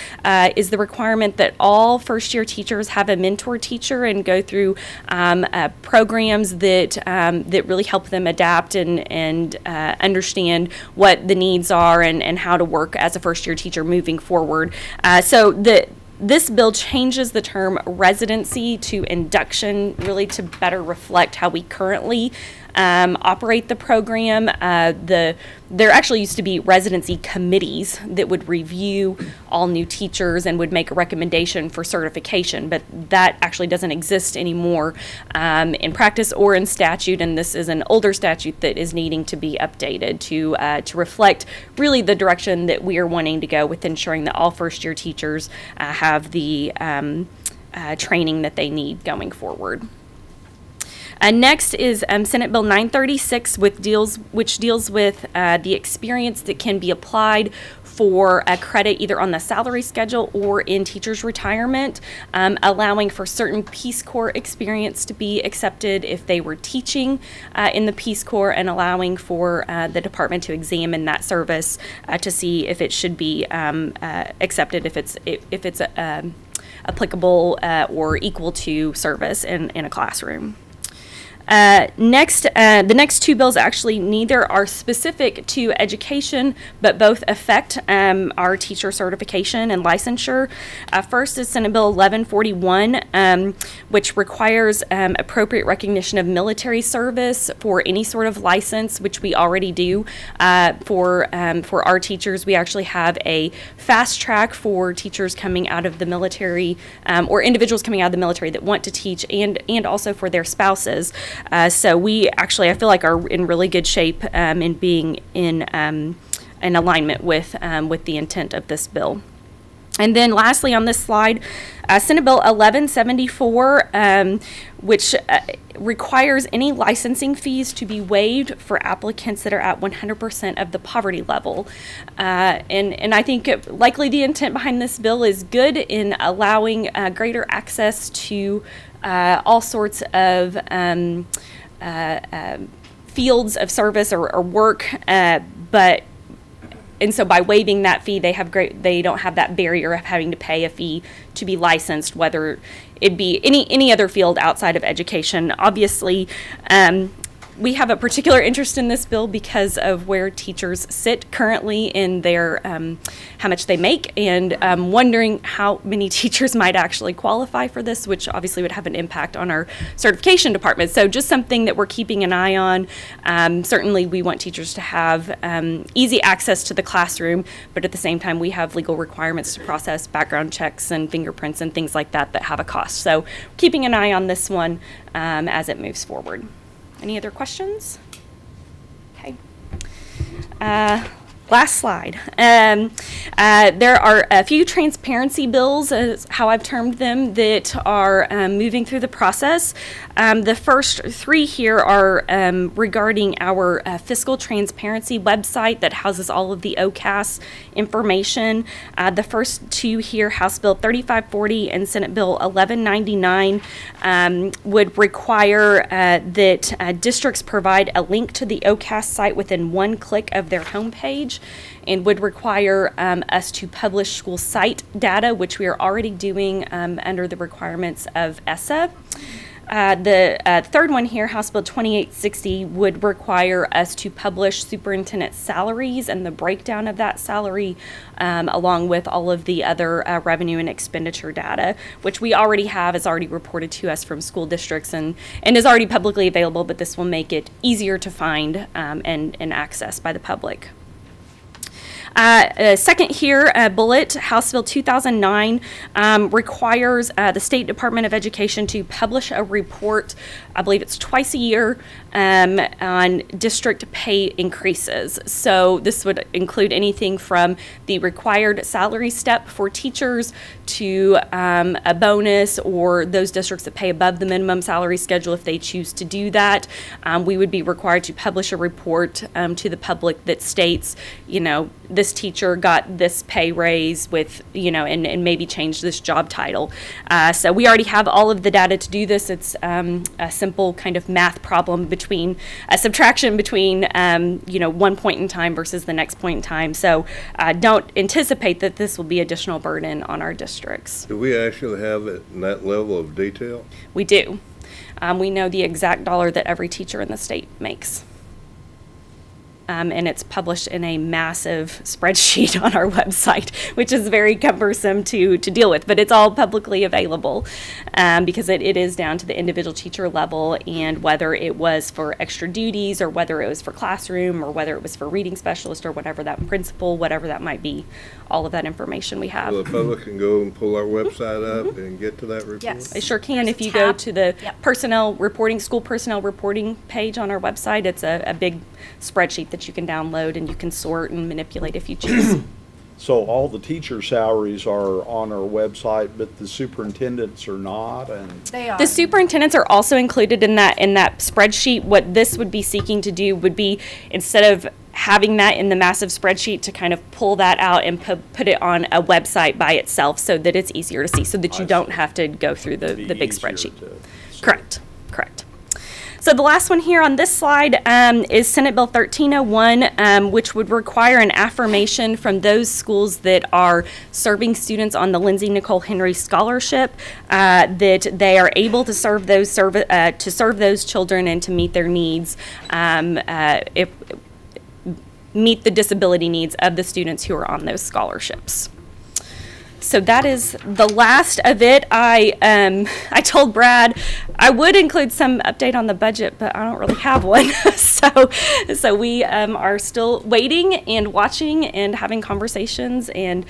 Speaker 12: is the requirement that all first-year teachers have a mentor teacher and go through programs that really help them adapt and understand what the needs are and how to work as a first-year teacher moving forward. This bill changes the term residency to induction, really to better reflect how we currently operate the program. There actually used to be residency committees that would review all new teachers and would make a recommendation for certification, but that actually doesn't exist anymore in practice or in statute, and this is an older statute that is needing to be updated to reflect really the direction that we are wanting to go with ensuring that all first-year teachers have the training that they need going forward. Next is Senate Bill 936, which deals with the experience that can be applied for a credit either on the salary schedule or in teachers' retirement, allowing for certain Peace Corps experience to be accepted if they were teaching in the Peace Corps, and allowing for the department to examine that service to see if it should be accepted, if it's applicable or equal to service in a classroom. The next two bills actually neither are specific to education, but both affect our teacher certification and licensure. First is Senate Bill 1141, which requires appropriate recognition of military service for any sort of license, which we already do for our teachers. We actually have a fast track for teachers coming out of the military or individuals coming out of the military that want to teach, and also for their spouses. So we actually, I feel like, are in really good shape in being in alignment with the intent of this bill. And then lastly on this slide, Senate Bill 1174, which requires any licensing fees to be waived for applicants that are at 100% of the poverty level. And I think likely the intent behind this bill is good in allowing greater access to all sorts of fields of service or work, and so by waiving that fee, they don't have that barrier of having to pay a fee to be licensed, whether it be any other field outside of education. Obviously, we have a particular interest in this bill because of where teachers sit currently in their how much they make, and wondering how many teachers might actually qualify for this, which obviously would have an impact on our certification department. So just something that we're keeping an eye on. Certainly we want teachers to have easy access to the classroom, but at the same time we have legal requirements to process background checks and fingerprints and things like that have a cost. So keeping an eye on this one as it moves forward. Any other questions? Okay. Last slide. There are a few transparency bills, is how I've termed them, that are moving through the process. The first three here are regarding our fiscal transparency website that houses all of the OCAS information. The first two here, House Bill 3540 and Senate Bill 1199, would require that districts provide a link to the OCAS site within one click of their homepage, and would require us to publish school site data, which we are already doing under the requirements of ESSA. The third one here, House Bill 2860, would require us to publish superintendent salaries and the breakdown of that salary, along with all of the other revenue and expenditure data, which we already have, is already reported to us from school districts and is already publicly available, but this will make it easier to find and access by the public. Second here, bullet, House Bill 2009 requires the State Department of Education to publish a report, I believe it's twice a year, on district pay increases. So this would include anything from the required salary step for teachers to a bonus, or those districts that pay above the minimum salary schedule if they choose to do that. We would be required to publish a report to the public that states, you know, this teacher got this pay raise with, you know, and maybe change this job title. So we already have all of the data to do this. It's a simple kind of math problem between a subtraction between, you know, one point in time versus the next point in time. So don't anticipate that this will be additional burden on our districts.
Speaker 4: Do we actually have it in that level of detail?
Speaker 12: We do. We know the exact dollar that every teacher in the state makes. and it's published in a massive spreadsheet on our website, which is very cumbersome to deal with, but it's all publicly available because it is down to the individual teacher level, and whether it was for extra duties or whether it was for classroom or whether it was for reading specialist or whatever that principal, whatever that might be, all of that information we have.
Speaker 4: So the public can go and pull our website up and get to that report?
Speaker 12: Yes, they sure can. If you go to the personnel reporting, school personnel reporting page on our website, it's a big spreadsheet that you can download and you can sort and manipulate if you choose.
Speaker 10: So all the teacher salaries are on our website, but the superintendents are not, and
Speaker 1: They are.
Speaker 12: The superintendents are also included in that spreadsheet. What this would be seeking to do would be, instead of having that in the massive spreadsheet, to kind of pull that out and put it on a website by itself so that it's easier to see, so that you don't have to go through the big spreadsheet. Correct. So the last one here on this slide is Senate Bill 1301, which would require an affirmation from those schools that are serving students on the Lindsay Nicole Henry Scholarship that they are able to serve those children and to meet their needs, meet the disability needs of the students who are on those scholarships. So that is the last of it. I told Brad I would include some update on the budget, but I don't really have one. So we are still waiting and watching and having conversations, and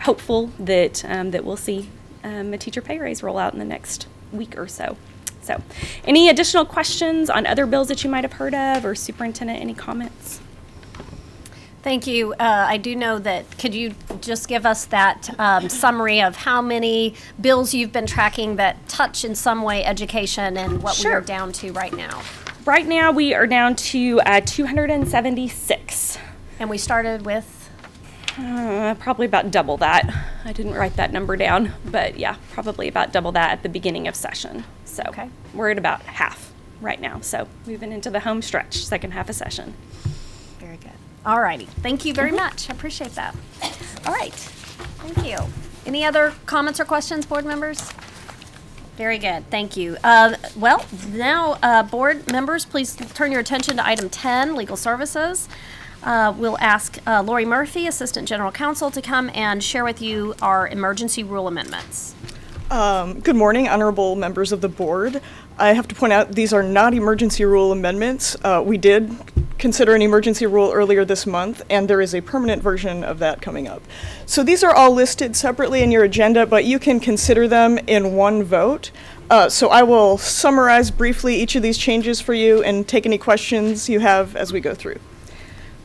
Speaker 12: hopeful that that we'll see a teacher pay raise roll out in the next week or so. So, any additional questions on other bills that you might have heard of, or Superintendent, any comments?
Speaker 1: Thank you. I do know that, could you just give us that summary of how many bills you've been tracking that touch in some way education, and what we are down to right now?
Speaker 12: Right now we are down to 276.
Speaker 1: And we started with?
Speaker 12: Probably about double that. I didn't write that number down, but yeah, probably about double that at the beginning of session. So we're at about half right now. So moving into the home stretch, second half of session.
Speaker 1: Very good. All righty. Thank you very much. I appreciate that. All right. Thank you. Any other comments or questions, board members? Very good. Thank you. Well, now, board members, please turn your attention to item 10, legal services. We'll ask Lori Murphy, Assistant General Counsel, to come and share with you our emergency rule amendments.
Speaker 13: Good morning, honorable members of the board. I have to point out these are not emergency rule amendments. We did consider an emergency rule earlier this month, and there is a permanent version of that coming up. So these are all listed separately in your agenda, but you can consider them in one vote. So I will summarize briefly each of these changes for you and take any questions you have as we go through.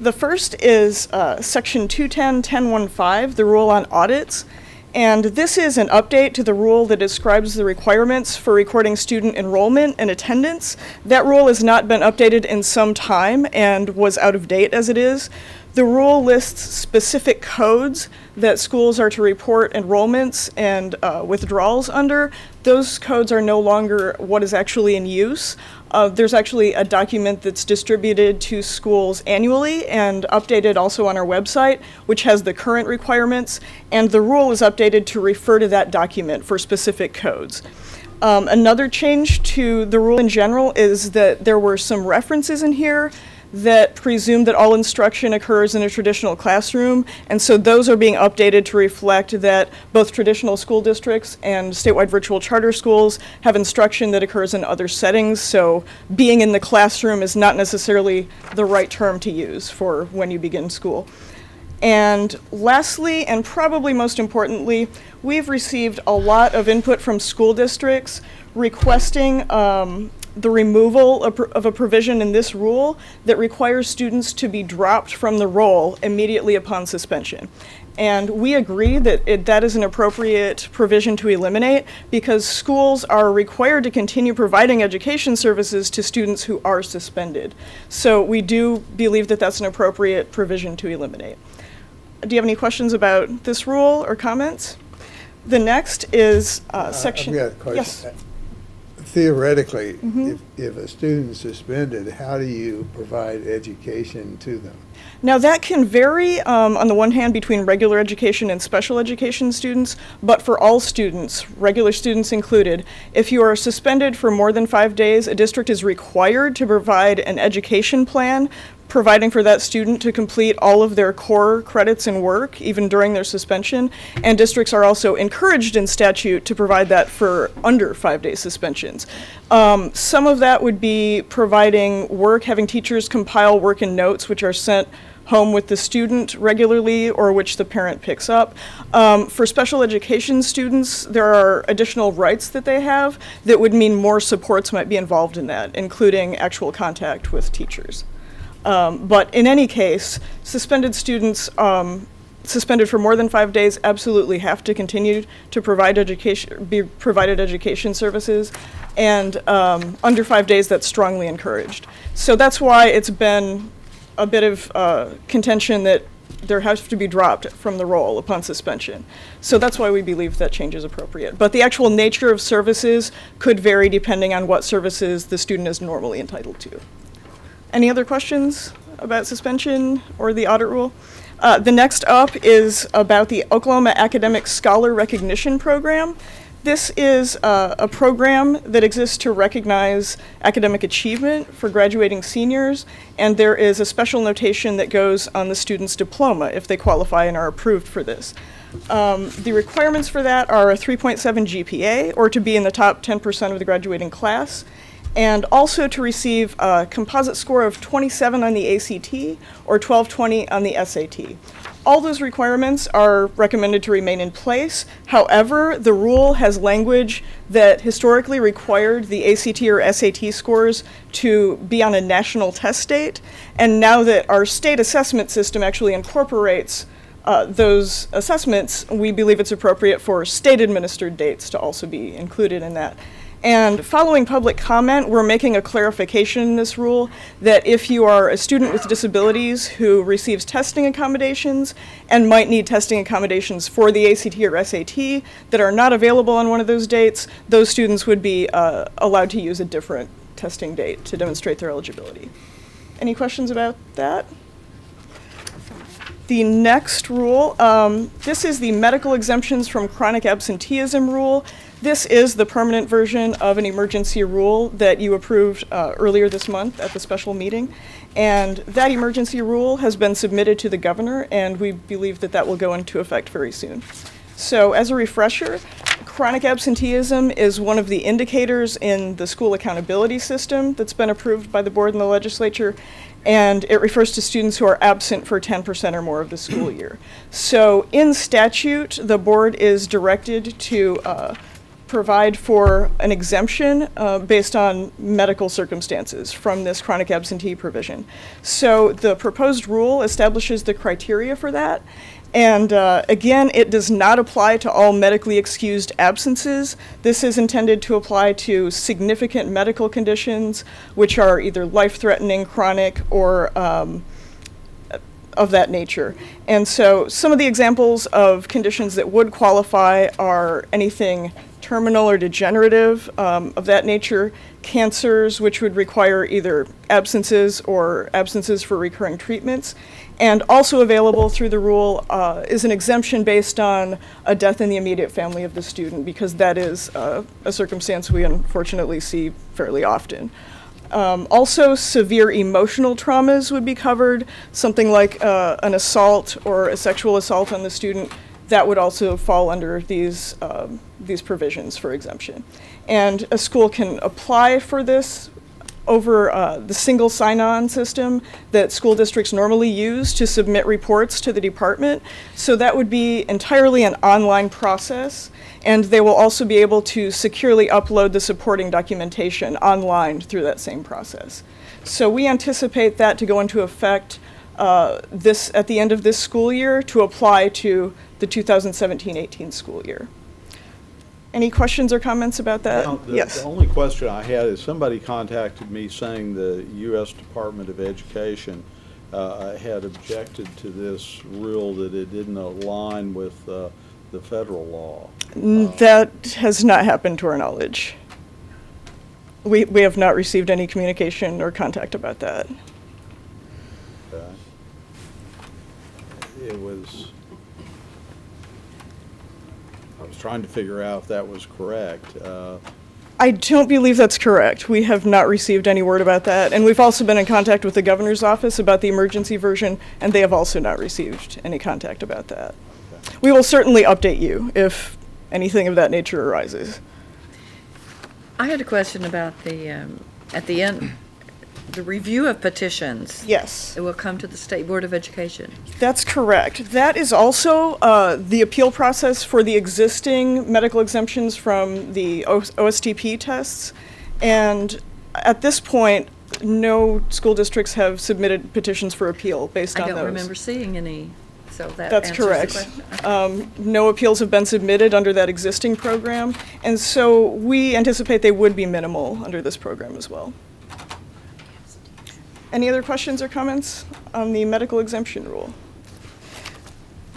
Speaker 13: The first is Section 210.1015, the rule on audits. And this is an update to the rule that describes the requirements for recording student enrollment and attendance. That rule has not been updated in some time and was out of date as it is. The rule lists specific codes that schools are to report enrollments and withdrawals under. Those codes are no longer what is actually in use. There's actually a document that's distributed to schools annually and updated also on our website, which has the current requirements, and the rule is updated to refer to that document for specific codes. Another change to the rule in general is that there were some references in here that presume that all instruction occurs in a traditional classroom, and so those are being updated to reflect that both traditional school districts and statewide virtual charter schools have instruction that occurs in other settings, so being in the classroom is not necessarily the right term to use for when you begin school. And lastly, and probably most importantly, we've received a lot of input from school districts requesting the removal of a provision in this rule that requires students to be dropped from the roll immediately upon suspension. And we agree that that is an appropriate provision to eliminate because schools are required to continue providing education services to students who are suspended. So we do believe that that's an appropriate provision to eliminate. Do you have any questions about this rule or comments? The next is section.
Speaker 3: I've got a question.
Speaker 13: Yes.
Speaker 3: Theoretically, if a student is suspended, how do you provide education to them?
Speaker 13: Now that can vary on the one hand between regular education and special education students, but for all students, regular students included, if you are suspended for more than 5 days, a district is required to provide an education plan providing for that student to complete all of their core credits and work, even during their suspension. And districts are also encouraged in statute to provide that for under 5-day suspensions. Some of that would be providing work, having teachers compile work and notes, which are sent home with the student regularly, or which the parent picks up. For special education students, there are additional rights that they have that would mean more supports might be involved in that, including actual contact with teachers. But in any case, suspended students suspended for more than 5 days absolutely have to continue to provide be provided education services, and under 5 days, that's strongly encouraged. So that's why it's been a bit of contention that there has to be dropped from the roll upon suspension. So that's why we believe that change is appropriate. But the actual nature of services could vary depending on what services the student is normally entitled to. Any other questions about suspension or the audit rule? The next up is about the Oklahoma Academic Scholar Recognition Program. This is a program that exists to recognize academic achievement for graduating seniors, and there is a special notation that goes on the student's diploma if they qualify and are approved for this. The requirements for that are a 3.7 GPA, or to be in the top 10% of the graduating class, and also to receive a composite score of 27 on the ACT or 1220 on the SAT. All those requirements are recommended to remain in place. However, the rule has language that historically required the ACT or SAT scores to be on a national test date, and now that our state assessment system actually incorporates those assessments, we believe it's appropriate for state-administered dates to also be included in that. And following public comment, we're making a clarification in this rule that if you are a student with disabilities who receives testing accommodations and might need testing accommodations for the ACT or SAT that are not available on one of those dates, those students would be allowed to use a different testing date to demonstrate their eligibility. Any questions about that? The next rule, this is the medical exemptions from chronic absenteeism rule. This is the permanent version of an emergency rule that you approved earlier this month at the special meeting. And that emergency rule has been submitted to the governor, and we believe that that will go into effect very soon. So as a refresher, chronic absenteeism is one of the indicators in the school accountability system that's been approved by the board and the legislature, and it refers to students who are absent for 10% or more of the school year. So in statute, the board is directed to provide for an exemption based on medical circumstances from this chronic absentee provision. So the proposed rule establishes the criteria for that. And again, it does not apply to all medically excused absences. This is intended to apply to significant medical conditions, which are either life-threatening, chronic, or of that nature. And so some of the examples of conditions that would qualify are anything terminal or degenerative of that nature, cancers, which would require either absences or absences for recurring treatments. And also available through the rule is an exemption based on a death in the immediate family of the student, because that is a circumstance we unfortunately see fairly often. Also, severe emotional traumas would be covered, something like an assault or a sexual assault on the student. That would also fall under these provisions for exemption. And a school can apply for this over the single sign-on system that school districts normally use to submit reports to the department. So that would be entirely an online process, and they will also be able to securely upload the supporting documentation online through that same process. So we anticipate that to go into effect at the end of this school year to apply to the 2017-18 school year. Any questions or comments about that? Yes.
Speaker 10: The only question I had is somebody contacted me saying the U.S. Department of Education had objected to this rule, that it didn't align with the federal law.
Speaker 13: That has not happened to our knowledge. We have not received any communication or contact about that.
Speaker 10: Okay. I was trying to figure out if that was correct.
Speaker 13: I don't believe that's correct. We have not received any word about that. And we've also been in contact with the governor's office about the emergency version, and they have also not received any contact about that. We will certainly update you if anything of that nature arises.
Speaker 7: I had a question about the, at the end, the review of petitions.
Speaker 13: Yes.
Speaker 7: It will come to the State Board of Education.
Speaker 13: That's correct. That is also the appeal process for the existing medical exemptions from the OSTP tests. And at this point, no school districts have submitted petitions for appeal based on those.
Speaker 7: I don't remember seeing any, so that
Speaker 13: That's
Speaker 7: answers the
Speaker 13: correct.
Speaker 7: question.
Speaker 13: No appeals have been submitted under that existing program, and so we anticipate they would be minimal under this program as well. Any other questions or comments on the medical exemption rule?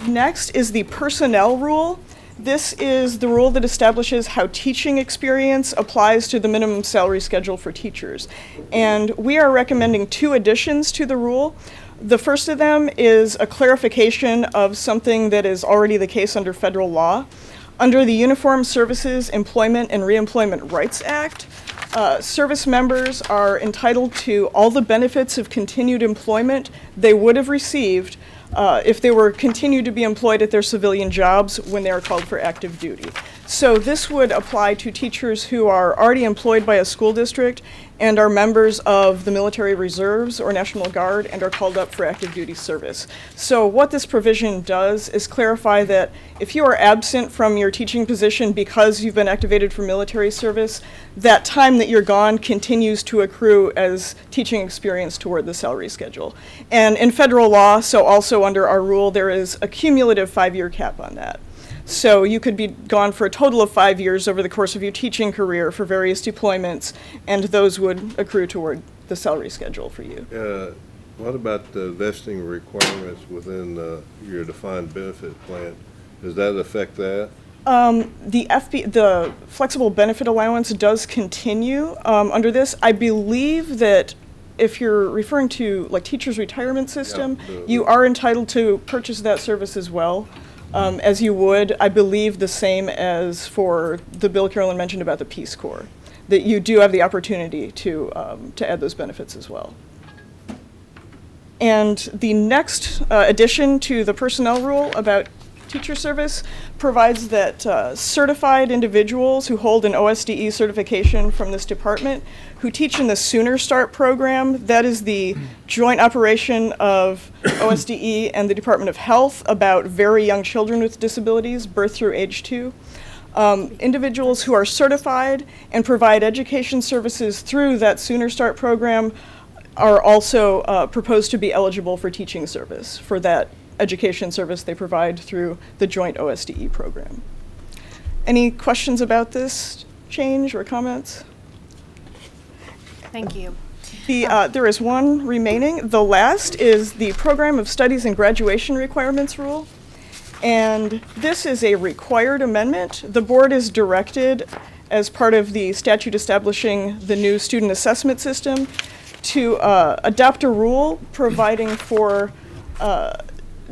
Speaker 13: Next is the personnel rule. This is the rule that establishes how teaching experience applies to the minimum salary schedule for teachers. And we are recommending 2 additions to the rule. The first of them is a clarification of something that is already the case under federal law. Under the Uniformed Services Employment and Reemployment Rights Act, service members are entitled to all the benefits of continued employment they would have received if they were continued to be employed at their civilian jobs when they are called for active duty. So this would apply to teachers who are already employed by a school district and are members of the military reserves or National Guard and are called up for active duty service. So what this provision does is clarify that if you are absent from your teaching position because you've been activated for military service, that time that you're gone continues to accrue as teaching experience toward the salary schedule. And in federal law, so also under our rule, there is a cumulative 5-year cap on that. So you could be gone for a total of 5 years over the course of your teaching career for various deployments, and those would accrue toward the salary schedule for you.
Speaker 4: What about the vesting requirements within your defined benefit plan? Does that affect that?
Speaker 13: The flexible benefit allowance does continue under this. I believe that if you're referring to like teachers' retirement system, you are entitled to purchase that service as well. As you would, I believe, the same as for the bill Carolyn mentioned about the Peace Corps, that you do have the opportunity to add those benefits as well. And the next addition to the personnel rule about teacher service provides that certified individuals who hold an OSDE certification from this department who teach in the Sooner Start program, that is the joint operation of OSDE and the Department of Health about very young children with disabilities, birth through age 2. Individuals who are certified and provide education services through that Sooner Start program are also proposed to be eligible for teaching service for that education service they provide through the joint OSDE program. Any questions about this change or comments?
Speaker 1: Thank you.
Speaker 13: There is one remaining. The last is the Program of Studies and Graduation Requirements rule. And this is a required amendment. The board is directed, as part of the statute establishing the new student assessment system, to adopt a rule providing for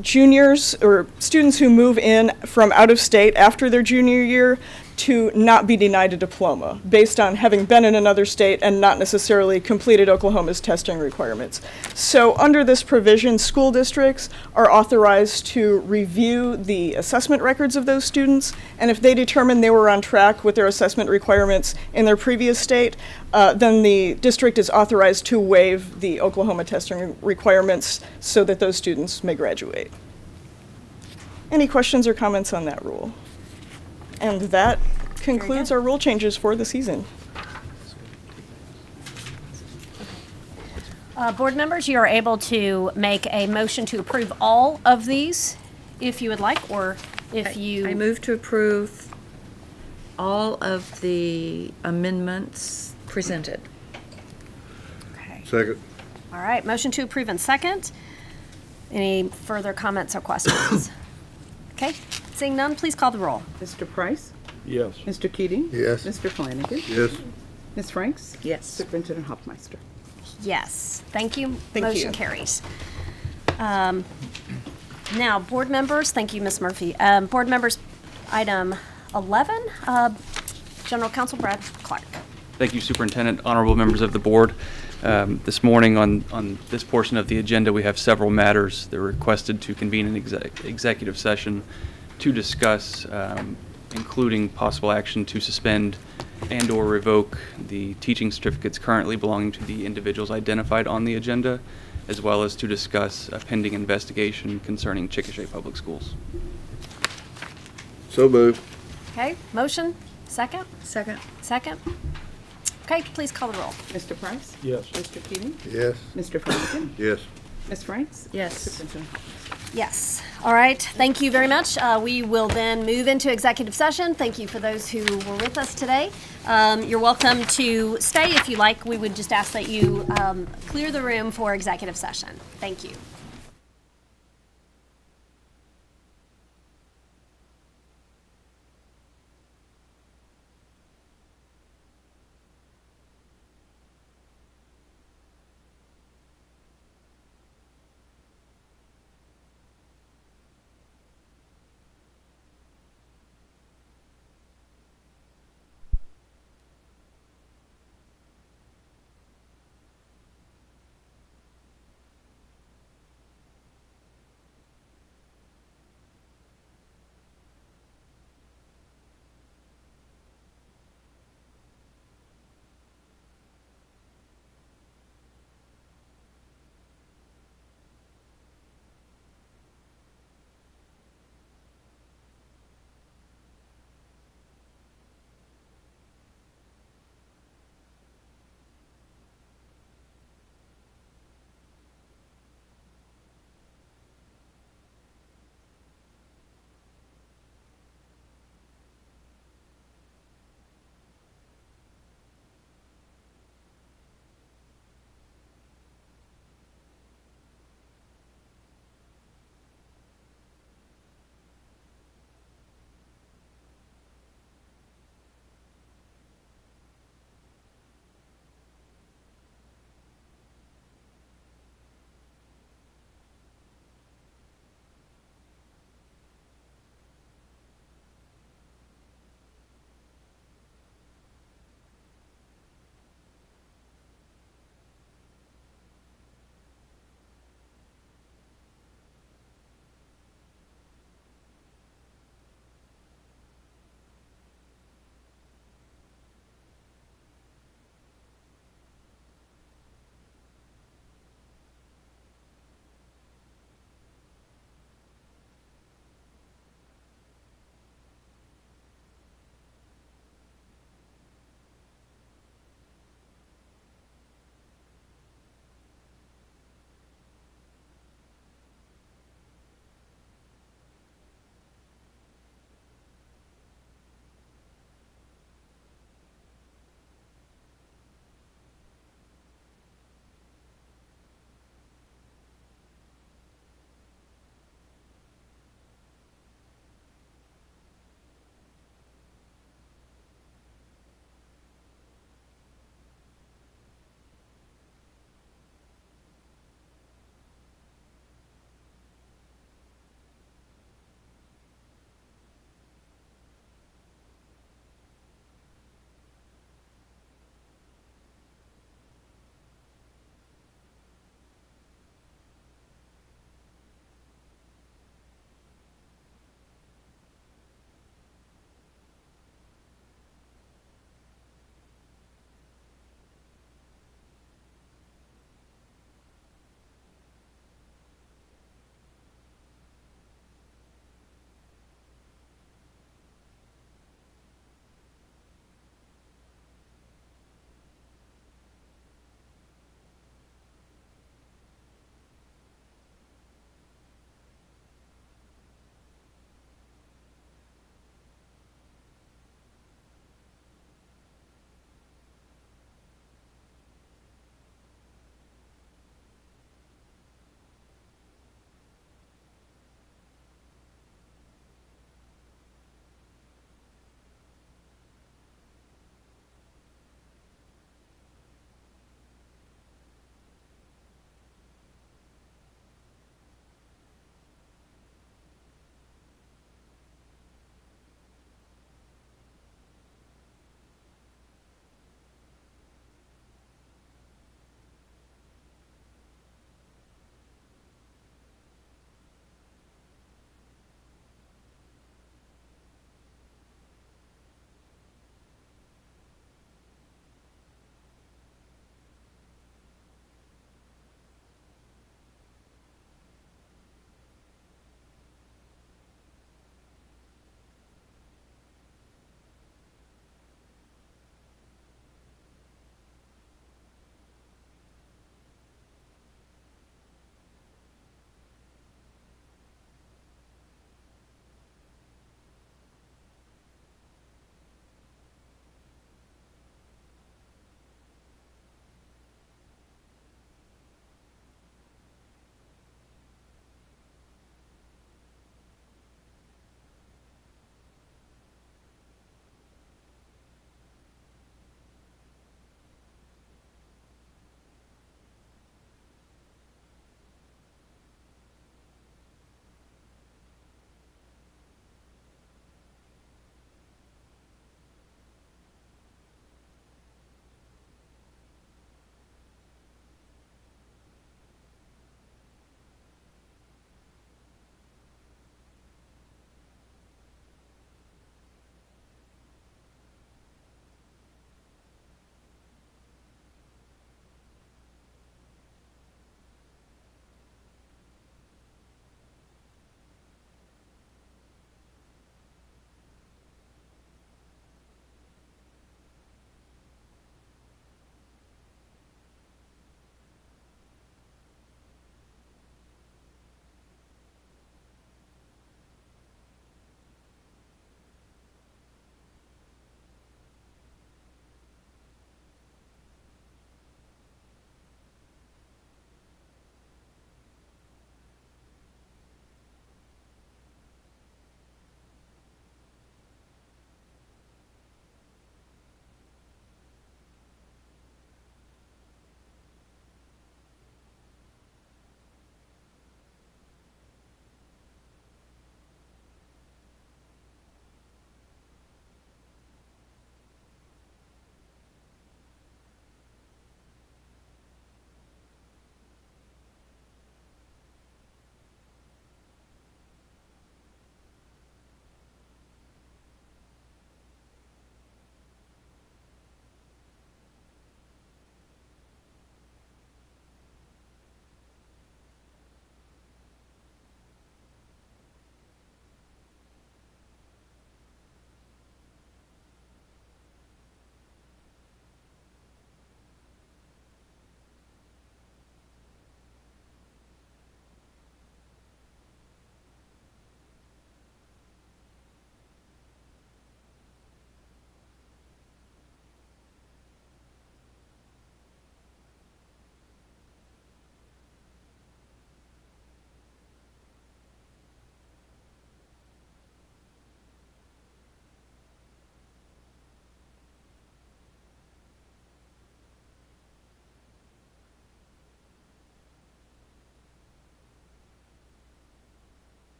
Speaker 13: juniors or students who move in from out of state after their junior year to not be denied a diploma based on having been in another state and not necessarily completed Oklahoma's testing requirements. So under this provision, school districts are authorized to review the assessment records of those students, and if they determine they were on track with their assessment requirements in their previous state, then the district is authorized to waive the Oklahoma testing requirements so that those students may graduate. Any questions or comments on that rule? And that concludes our rule changes for the season.
Speaker 1: Board members, you are able to make a motion to approve all of these if you would like, or if you...
Speaker 7: I move to approve all of the amendments presented.
Speaker 1: Okay.
Speaker 4: Second.
Speaker 1: All right, motion to approve and second. Any further comments or questions? Okay, seeing none, please call the roll.
Speaker 2: Mr. Price?
Speaker 10: Yes.
Speaker 2: Mr. Keating?
Speaker 3: Yes.
Speaker 2: Mr. Flanagan?
Speaker 4: Yes.
Speaker 2: Ms. Franks?
Speaker 7: Yes.
Speaker 2: Superintendent Hoffmeister?
Speaker 1: Yes, thank you.
Speaker 13: Thank
Speaker 1: Motion
Speaker 13: you.
Speaker 1: carries. Now, board members, thank you, Ms. Murphy. Board members, item 11, General Counsel Brad Clark.
Speaker 11: Thank you, Superintendent, honorable members of the board. This morning on this portion of the agenda, we have several matters that were requested to convene an executive session to discuss, including possible action to suspend and/or revoke the teaching certificates currently belonging to the individuals identified on the agenda, as well as to discuss a pending investigation concerning Chickasha Public Schools.
Speaker 4: So moved.
Speaker 1: Okay, motion, second?
Speaker 7: Second.
Speaker 1: Second? Okay, please call the roll.
Speaker 2: Mr. Price?
Speaker 10: Yes.
Speaker 2: Mr. Keating?
Speaker 3: Yes.
Speaker 2: Mr. Flanagan?
Speaker 4: Yes.
Speaker 2: Ms. Franks?
Speaker 7: Yes.
Speaker 2: Superintendent Hall.
Speaker 1: Yes. All right. Thank you very much. We will then move into executive session. Thank you for those who were with us today. You're welcome to stay if you like. We would just ask that you clear the room for executive session. Thank you.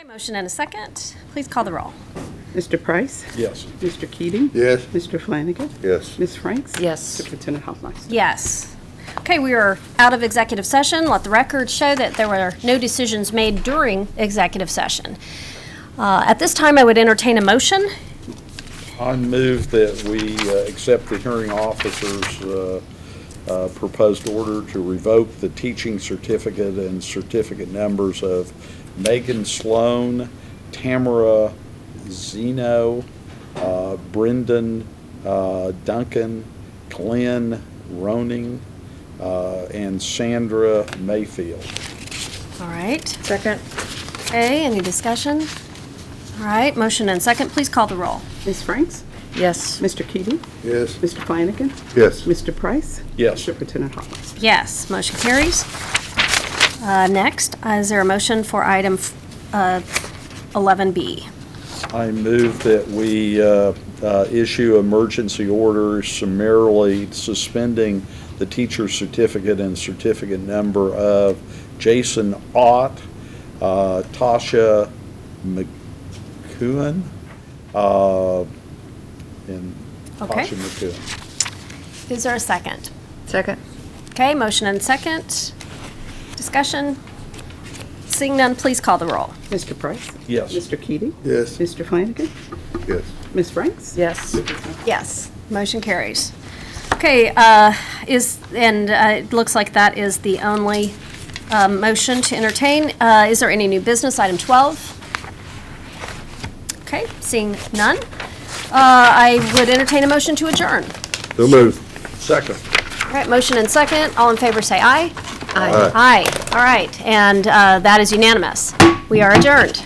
Speaker 1: Okay, motion and a second. Please call the roll.
Speaker 2: Mr. Price?
Speaker 10: Yes.
Speaker 2: Mr. Keating?
Speaker 3: Yes.
Speaker 2: Mr. Flanagan?
Speaker 4: Yes.
Speaker 2: Ms. Franks?
Speaker 7: Yes.
Speaker 2: Superintendent Hoffmeister?
Speaker 1: Yes. Okay, we are out of executive session. Let the record show that there were no decisions made during executive session. At this time, I would entertain a motion.
Speaker 10: I move that we accept the hearing officer's proposed order to revoke the teaching certificate and certificate numbers of Megan Sloan, Tamara Zeno, Brendan Duncan, Glenn Roning, and Sandra Mayfield.
Speaker 1: All right.
Speaker 7: Second.
Speaker 1: Okay, any discussion? All right, motion and second. Please call the roll.
Speaker 2: Ms. Franks?
Speaker 7: Yes.
Speaker 2: Mr. Keating?
Speaker 3: Yes.
Speaker 2: Mr. Flanagan?
Speaker 4: Yes.
Speaker 2: Mr. Price?
Speaker 10: Yes.
Speaker 2: Superintendent Hoffmeister?
Speaker 1: Yes, motion carries. Next, is there a motion for item 11B?
Speaker 10: I move that we issue emergency orders summarily suspending the teacher's certificate and certificate number of Jason Ott, Tasha McCoon, and
Speaker 1: Okay.
Speaker 10: Tasha McCoon.
Speaker 1: Is there a second?
Speaker 7: Second.
Speaker 1: Okay, motion and second. Discussion? Seeing none, please call the roll.
Speaker 2: Mr. Price?
Speaker 10: Yes.
Speaker 2: Mr. Keating?
Speaker 3: Yes.
Speaker 2: Mr. Flanagan?
Speaker 4: Yes.
Speaker 2: Ms. Franks?
Speaker 7: Yes.
Speaker 1: Yes, motion carries. Okay, it looks like that is the only motion to entertain. Is there any new business? Item 12? Okay, seeing none. I would entertain a motion to adjourn.
Speaker 4: So moved.
Speaker 10: Second.
Speaker 1: All right, motion and second. All in favor say aye.
Speaker 7: Aye.
Speaker 1: Aye. All right, and that is unanimous. We are adjourned.